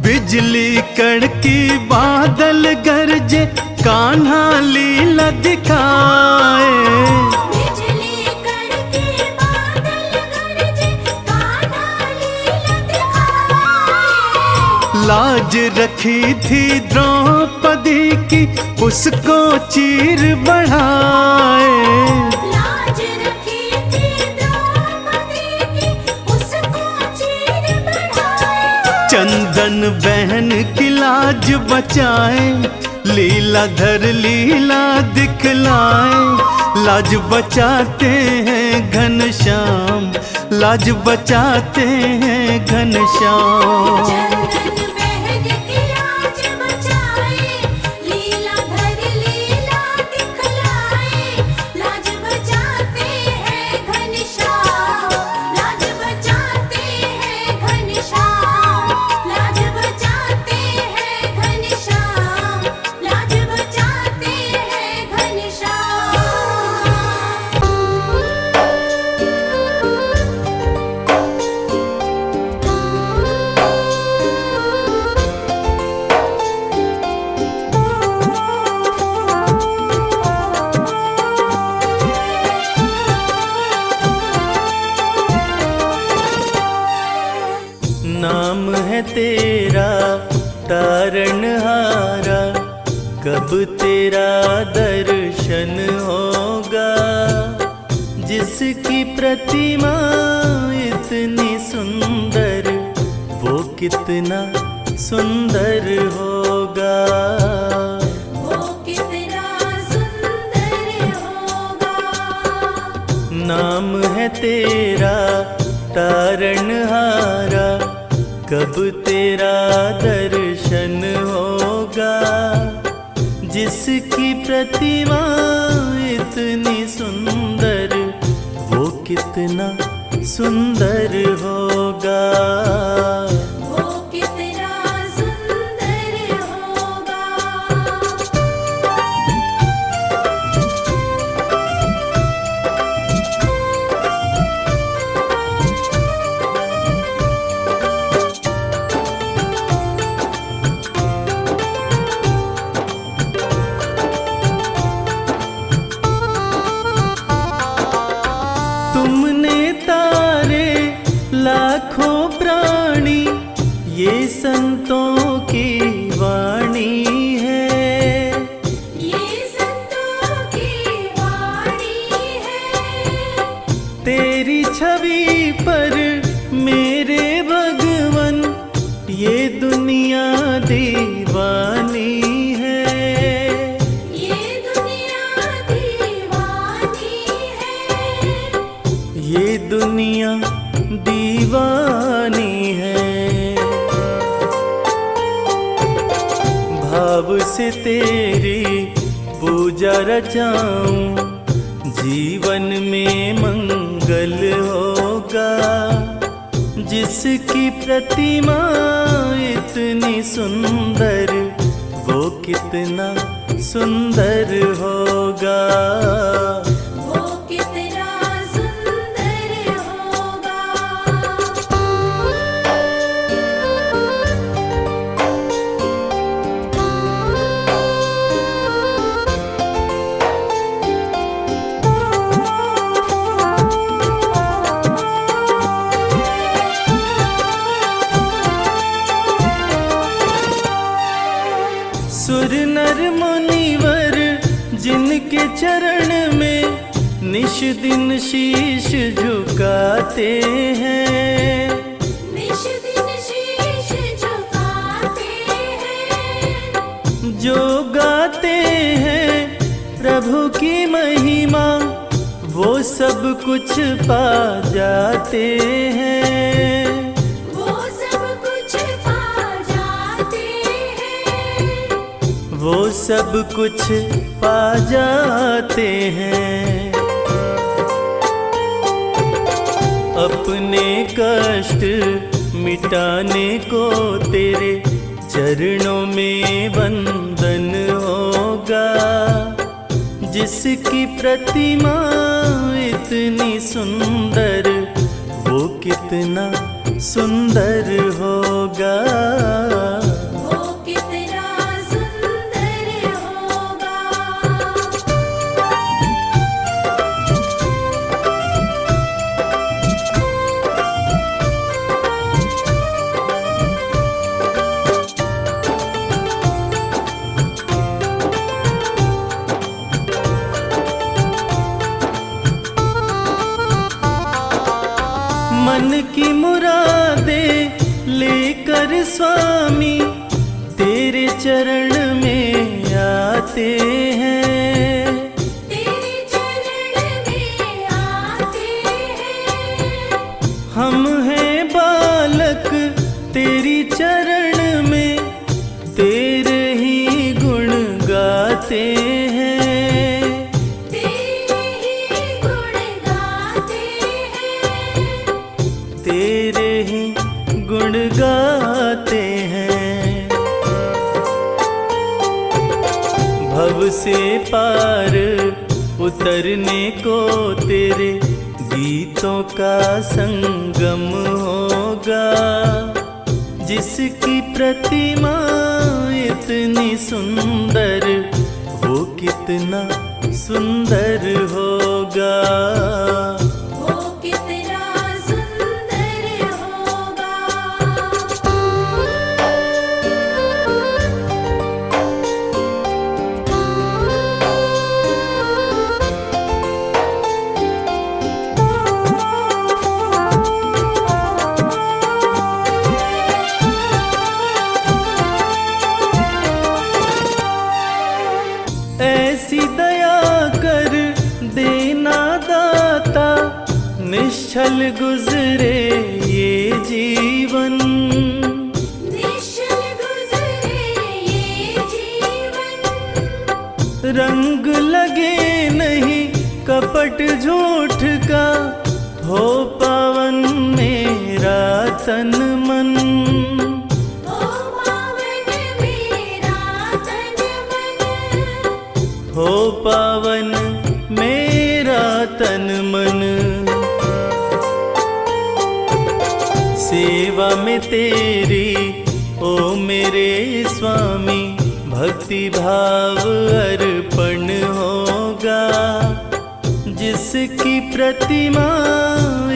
बिजली कड़की बादल गरजे, कान्हा लीला दिखाए। बिजली कड़के बादल गरजे, कान्हा लीला दिखाए। लाज रखी थी द्रौपदी की उसको चीर बढ़ाए। लाज रखी थी द्रौपदी की उसको चीर बढ़ाए। चंदन बहन की लाज बचाए, लीलाधर लीला दिखलाए, लाज बचाते हैं घनश्याम, लाज बचाते हैं घनश्याम। चंदन बहन की लाज बचाए, लीलाधर लीला दिखलाए, लाज बचाते हैं घनश्याम, लाज बचाते हैं घनश्याम, लाज बचाते हैं घनश्याम, लाज बचाते हैं घनश्याम। नाम है तेरा तारणहारा, कब तेरा दर्शन होगा। जिसकी प्रतिमा इतनी सुंदर, वो कितना सुंदर होगा। वो कितना सुंदर होगा। नाम है तेरा तारणहारा, कब तेरा दर्शन होगा। जिसकी प्रतिमा इतनी सुंदर, वो कितना सुंदर होगा। वो कितना सुंदर होगा। संतों की वाणी है, ये संतों की वाणी है। तेरी छवि पर मेरे भगवन ये दुनिया दीवानी है, ये दुनिया दीवानी है। ये दुनिया दीवानी है। भाव से तेरी पूजा रचाऊं, जीवन में मंगल होगा। जिसकी प्रतिमा इतनी सुंदर, वो कितना सुंदर होगा। वो कितना सुंदर होगा। सुर नर मुनिवर जिनके चरण में निश दिन शीश झुकाते हैं, निश दिन शीश झुकाते हैं। जो गाते हैं प्रभु की महिमा, वो सब कुछ पा जाते हैं, वो सब कुछ पा जाते हैं। वो सब कुछ पा जाते हैं। अपने कष्ट मिटाने को तेरे चरणों में वंदन होगा। जिसकी प्रतिमा इतनी सुंदर, वो कितना सुंदर होगा। वो कितना सुंदर होगा। मन की मुरादे लेकर स्वामी तेरे चरण में आते हैं, तेरे चरण में आते हैं। हम हैं बालक तेरी चरण में, तेरे ही गुण गाते हैं, तेरे ही गुण गाते हैं। तेरे ही गुण गाते हैं। भव से पार उतरने को तेरे गीतों का संगम होगा। जिसकी प्रतिमा इतनी सुंदर, वो कितना सुंदर होगा। वो कितना सुंदर होगा। ऐसी दया कर देना दाता, निश्चल गुजरे ये जीवन। निश्चल गुजरे ये जीवन। रंग लगे नहीं कपट झूठ का, हो पावन मेरा तन मन। ओ पावन मेरा तन मन। हो पावन मेरा तन मन। सेवा में तेरी ओ मेरे स्वामी, भक्ति भाव अर्पण होगा। जिसकी प्रतिमा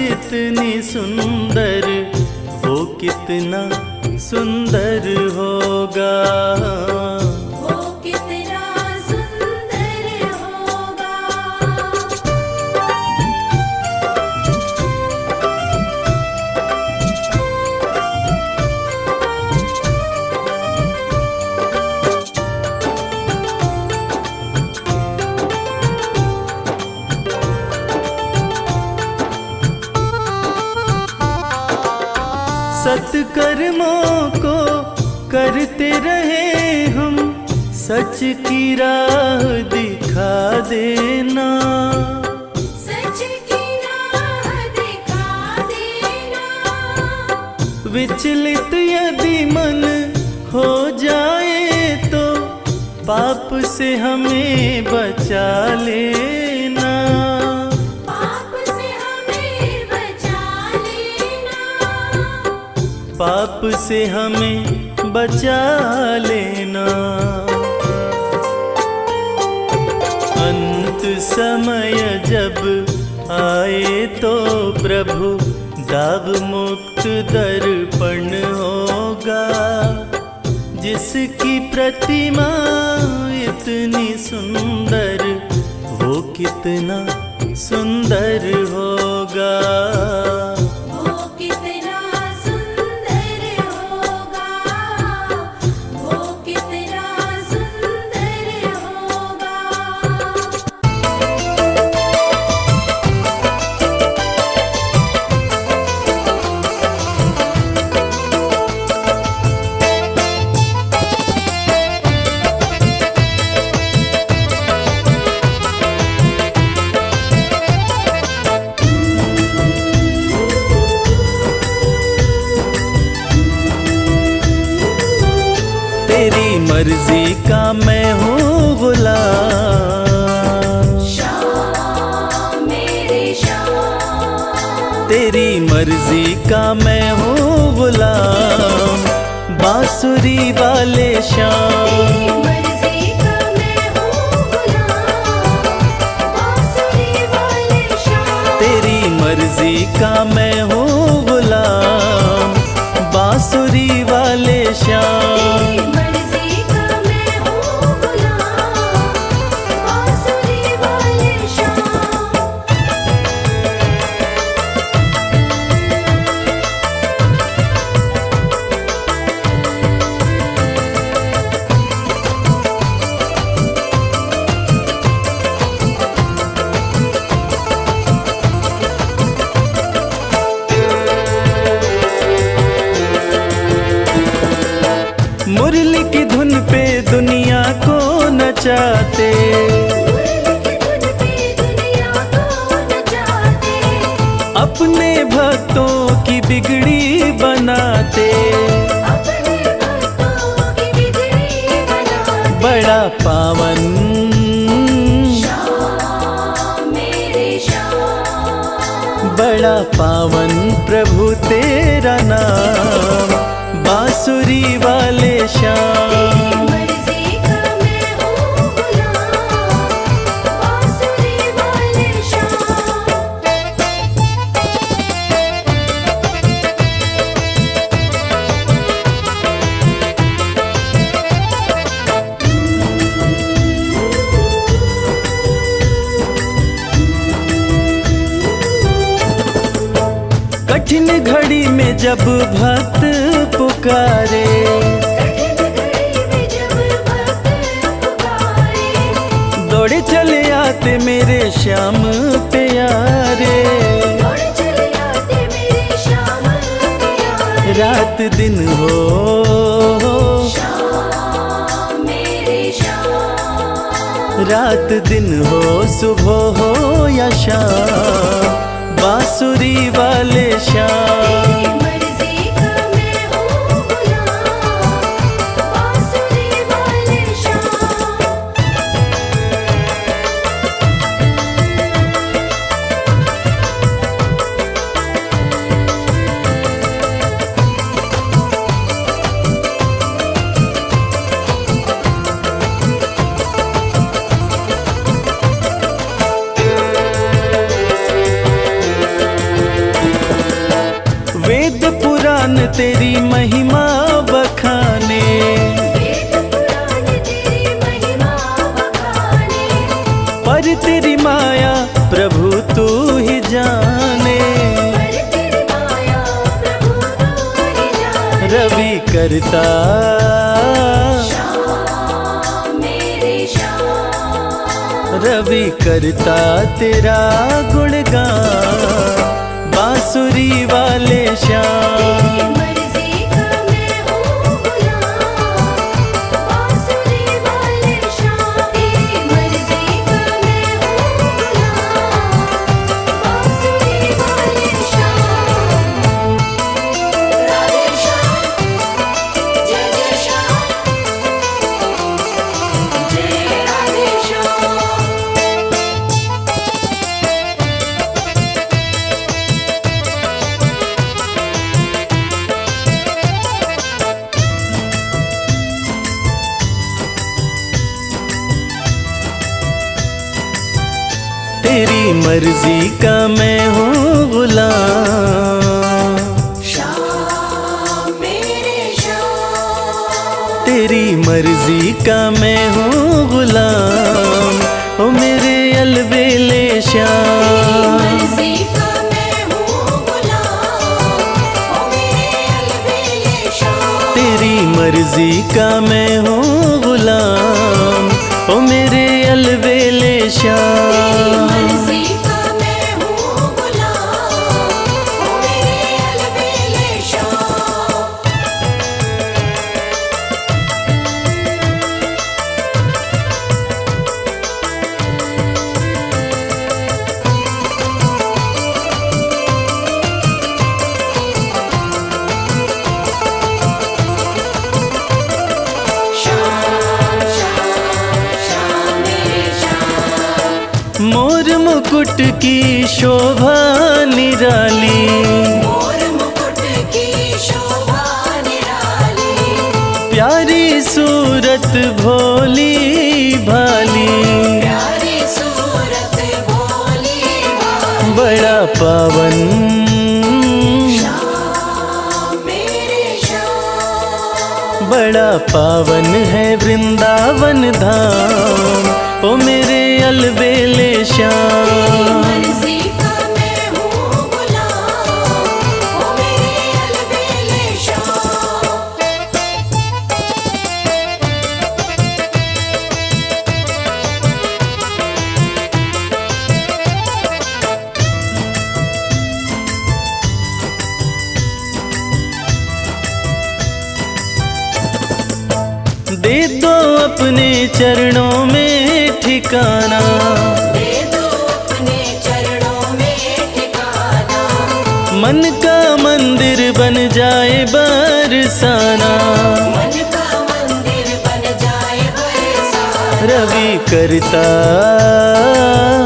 इतनी सुंदर, वो कितना सुंदर होगा। वो कितना सुंदर होगा। सत्कर्मों को करते रहे हम, सच की राह दिखा देना। सच की राह दिखा देना। विचलित यदि मन हो जाए तो पाप से हमें बचा लेना। पाप से हमें बचा लेना। पाप से हमें बचा लेना। अंत समय जब आए तो प्रभु दाव मुक्त दर्पण होगा। जिसकी प्रतिमा इतनी सुंदर, वो कितना सुंदर होगा। वो कितना सुंदर होगा। वो कितना सुंदर होगा। तेरी मर्जी का मैं हूँ गुलाम। श्याम मेरे श्याम। तेरी मर्जी का मैं हूँ गुलाम। बांसुरी वाले श्याम। मर्जी का मैं हूँ गुलाम। बांसुरी वाले श्याम। तेरी मर्जी का मैं हूँ गुलाम। बांसुरी वाले श्याम। मर्जी का मैं हूँ गुलाम। बांसुरी वाले श्याम। मुरली की धुन पे दुनिया को नचाते। दुनिया को नचाते। अपने भक्तों की बिगड़ी बनाते। अपने भक्तों की बिगड़ी बनाते। बड़ा पावन श्याम मेरे श्याम। बड़ा पावन प्रभु तेरा नाम। बांसुरी वाले श्याम। मर्जी का मैं हूँ गुलाम। बांसुरी वाले श्याम। कठिन घड़ी में जब भक्त पुकारे। कठिन घड़ी में जब भक्त पुकारे। दौड़े चले आते मेरे श्याम प्यारे। दौड़ चले आते मेरे श्याम प्यारे। रात दिन हो श्याम मेरे श्याम। रात दिन हो, सुबह हो या शाम। बांसुरी वाले श्याम। मर्जी का मैं हूँ गुलाम। बांसुरी वाले श्याम। वेद पुराण तेरी महिमा पर तेरी माया प्रभु तू ही जाने। पर तेरी माया प्रभु तू ही जाने। रवि करता श्याम मेरे श्याम। रवि करता तेरा गुणगान, बांसुरी वाले श्याम। मर्जी का मैं हूँ गुलाम, बांसुरी वाले श्याम। तेरी मर्जी का मैं हूँ गुलाम, बांसुरी वाले श्याम। राधे श्याम, जय जय श्याम, जय राधे श्याम। तेरी मर्जी का मैं हूँ गुलाम, श्याम मेरे श्याम। तेरी मर्जी का मैं हूँ गुलाम, ओ मेरे अलबेले श्याम। मर्जी का मैं हूँ गुलाम, ओ मेरे अलबेले श्याम। तेरी मर्जी का मैं हूँ गुलाम, ओ मेरे अलबेले श्याम। मर्जी का मैं हूँ गुलाम, ओ मेरे अलबेले श्याम। श्याम श्याम श्याम मेरे श्याम। मोर मुकुट की शोभा निराली, मोर मुकुट की शोभा निराली। प्यारी सूरत भोली भाली, प्यारी सूरत भोली भाली। बड़ा पावन श्याम मेरे श्याम। बड़ा पावन है वृंदावन धाम, ओ मेरे अलबेले श्याम। मर्जी का मैं हूँ गुलाम, ओ मेरे अलबेले श्याम। दे दो अपने चरणों में ठिकाना, दे दो अपने चरणों में ठिकाना। मन का मंदिर बन जाए बरसाना। मन का मंदिर बन जाए बरसाना। रवि करता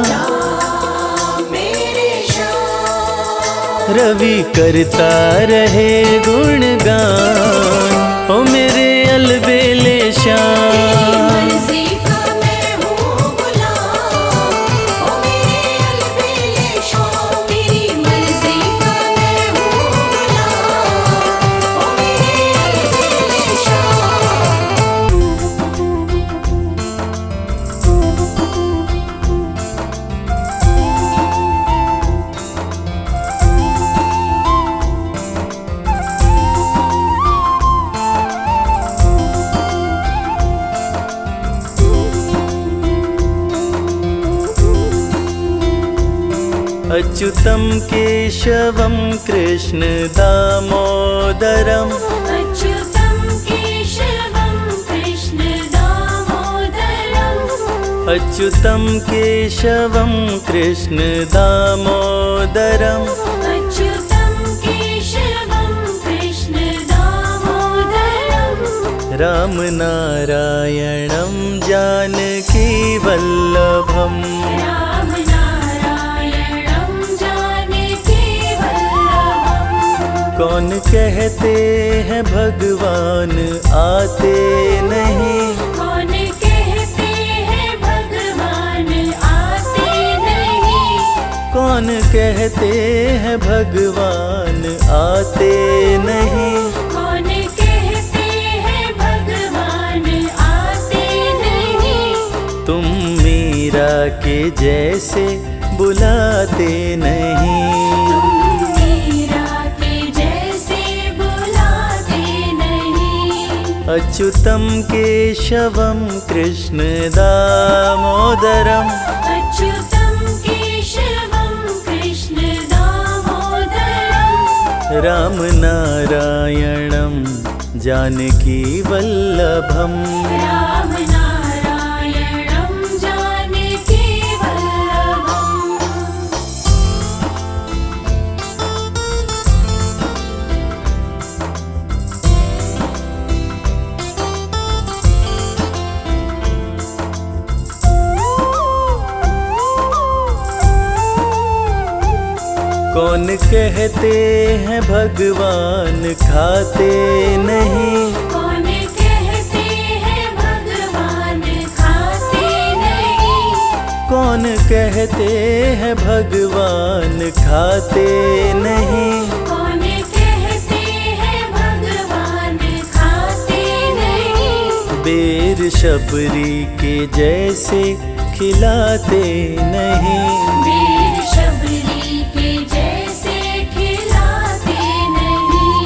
श्याम मेरे श्याम। रवि करता रहे गुणगान, ओ मेरे अलबेले श्याम। मर्जी का मैं हूँ गुलाम, ओ मेरे अलबेले श्याम। तेरी मर्जी का मैं हूँ गुलाम, ओ मेरे अलबेले श्याम। अच्युतं केशवं कृष्ण दामोदरम्, अच्युतं केशवं कृष्ण दामोदरम्। अच्युतं केशवं कृष्ण दामोदरम्। अच्युतं केशवं कृष्ण दामोदरम्। राम नारायणं जानकी वल्लभम्, राम नारायणं जानकी वल्लभम्। कौन कहते हैं भगवान आते नहीं, कौन कहते हैं भगवान आते नहीं। कौन कहते हैं भगवान आते नहीं। कौन कहते हैं भगवान आते नहीं। तुम मीरा के जैसे बुलाते नहीं। तुम मीरा के जैसे बुलाते नहीं। अच्युतम केशवम कृष्ण दामोदरम अच्युतं केशवं कृष्ण दामोदरम्। राम नारायणं जानकी वल्लभम। राम नारायणं जानकी वल्लभम्। कौन कहते हैं भगवान खाते नहीं। कौन कहते हैं भगवान खाते नहीं। कौन कहते हैं भगवान खाते नहीं। कौन कहते हैं भगवान खाते नहीं। बेर शबरी के जैसे खिलाते नहीं। वीर शबरी के जैसे खिलाते नहीं।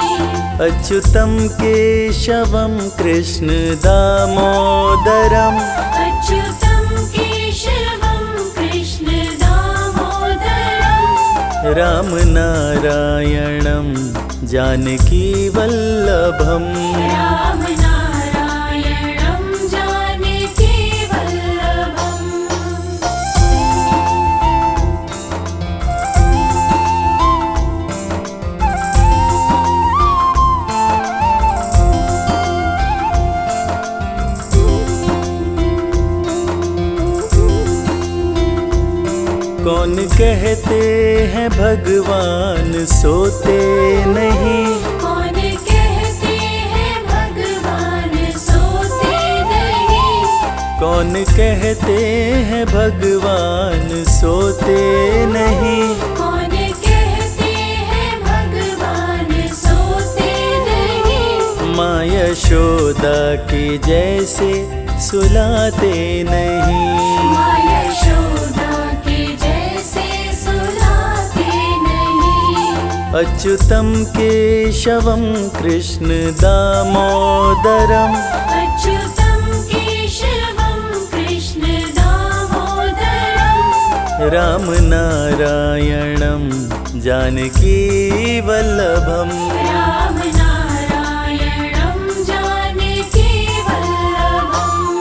अच्युतम केशवम कृष्ण दामोदरम अच्युतं केशवं कृष्ण दामोदरम्। राम नारायणं जानकी वल्लभम। राम नारायणं जानकी वल्लभम्। कौन कहते हैं भगवान सोते नहीं। कौन कहते हैं भगवान सोते नहीं। कौन कहते हैं भगवान सोते नहीं। कौन कहते हैं भगवान सोते नहीं। माँ यशोदा के जैसे सुलाते नहीं। माँ यशोदा के जैसे सुलाते नहीं। अच्युतम केशवम कृष्ण दामोदरम अच्युतं केशवं कृष्ण दामोदरम्। राम नारायणं जानकी वल्लभम। राम नारायणं जानकी वल्लभम्।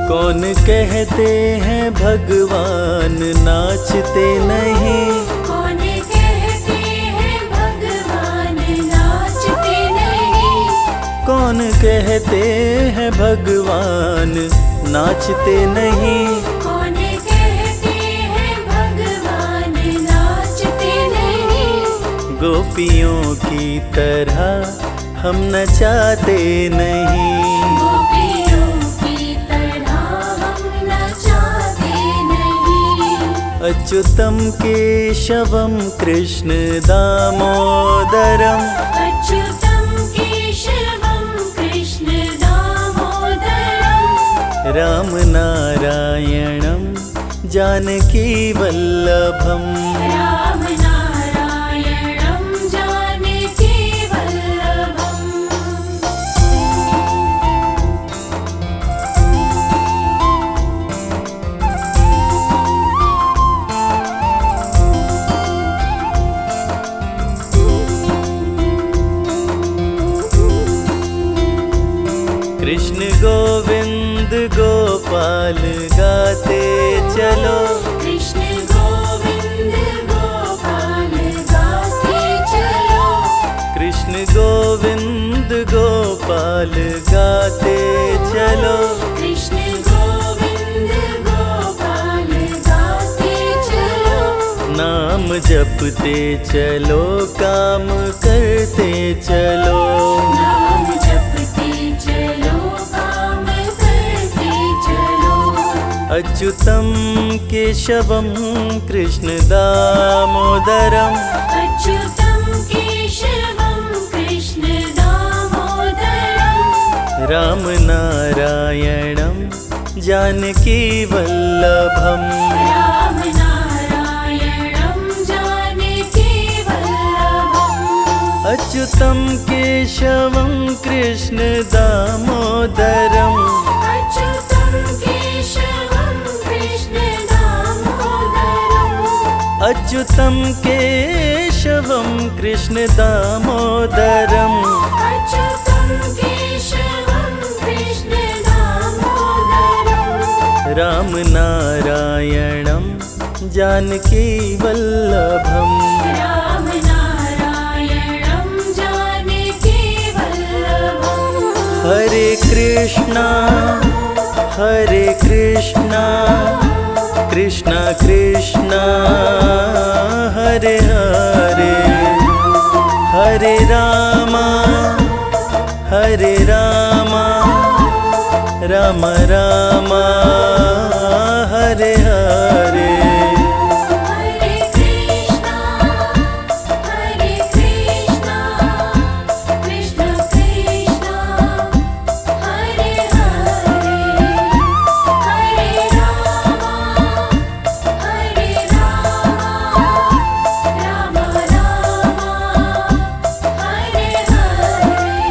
कौन कहते हैं भगवान नाचते नहीं। कौन कहते हैं भगवान नाचते नहीं। कौन कहते हैं भगवान नाचते नहीं। कौन कहते हैं भगवान नाचते नहीं। गोपियों की तरह हम नचाते नहीं। गोपियों की तरह हम नचाते नहीं। अच्युतम केशवम कृष्ण दामोदरम अच्युतं केशवं कृष्ण दामोदरम्। राम नारायणं जानकी वल्लभम। राम नारायणं जानकी वल्लभम्। कृष्ण गोविंद गोपाल गाते चलो। कृष्ण गोविंद गोपाल गाते चलो। कृष्ण गोविंद गोपाल गाते चलो। कृष्ण गोविंद गोपाल गाते चलो। नाम जपते चलो काम करते चलो। नाम जपते चलो काम करते चलो। अच्युतं केशवं कृष्णदामोदरम् अच्युतं केशवं कृष्णदामोदरम् रामनारायणं जानकीवल्लभम् रामनारायणं जानकीवल्लभम् अच्युतं केशवं कृष्णदामोदरम् अच्युतं केशवं कृष्णदामोदरम् अच्युतं केशवं कृष्णदामोदरम् अच्युतं केशवं कृष्णदामोदरम् रामनारायणं जानकीवल्लभम् रामनारायणं जानकीवल्लभम् हरे कृष्णा कृष्ण कृष्ण हरे हरे हरे राम राम राम हरे हरे हरे कृष्णा कृष्ण कृष्ण हरे हरे हरे राम राम राम हरे हरे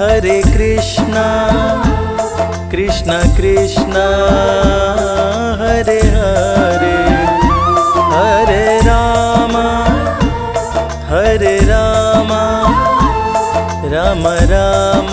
हरे कृष्णा कृष्ण कृष्ण हरे हरे हरे राम राम राम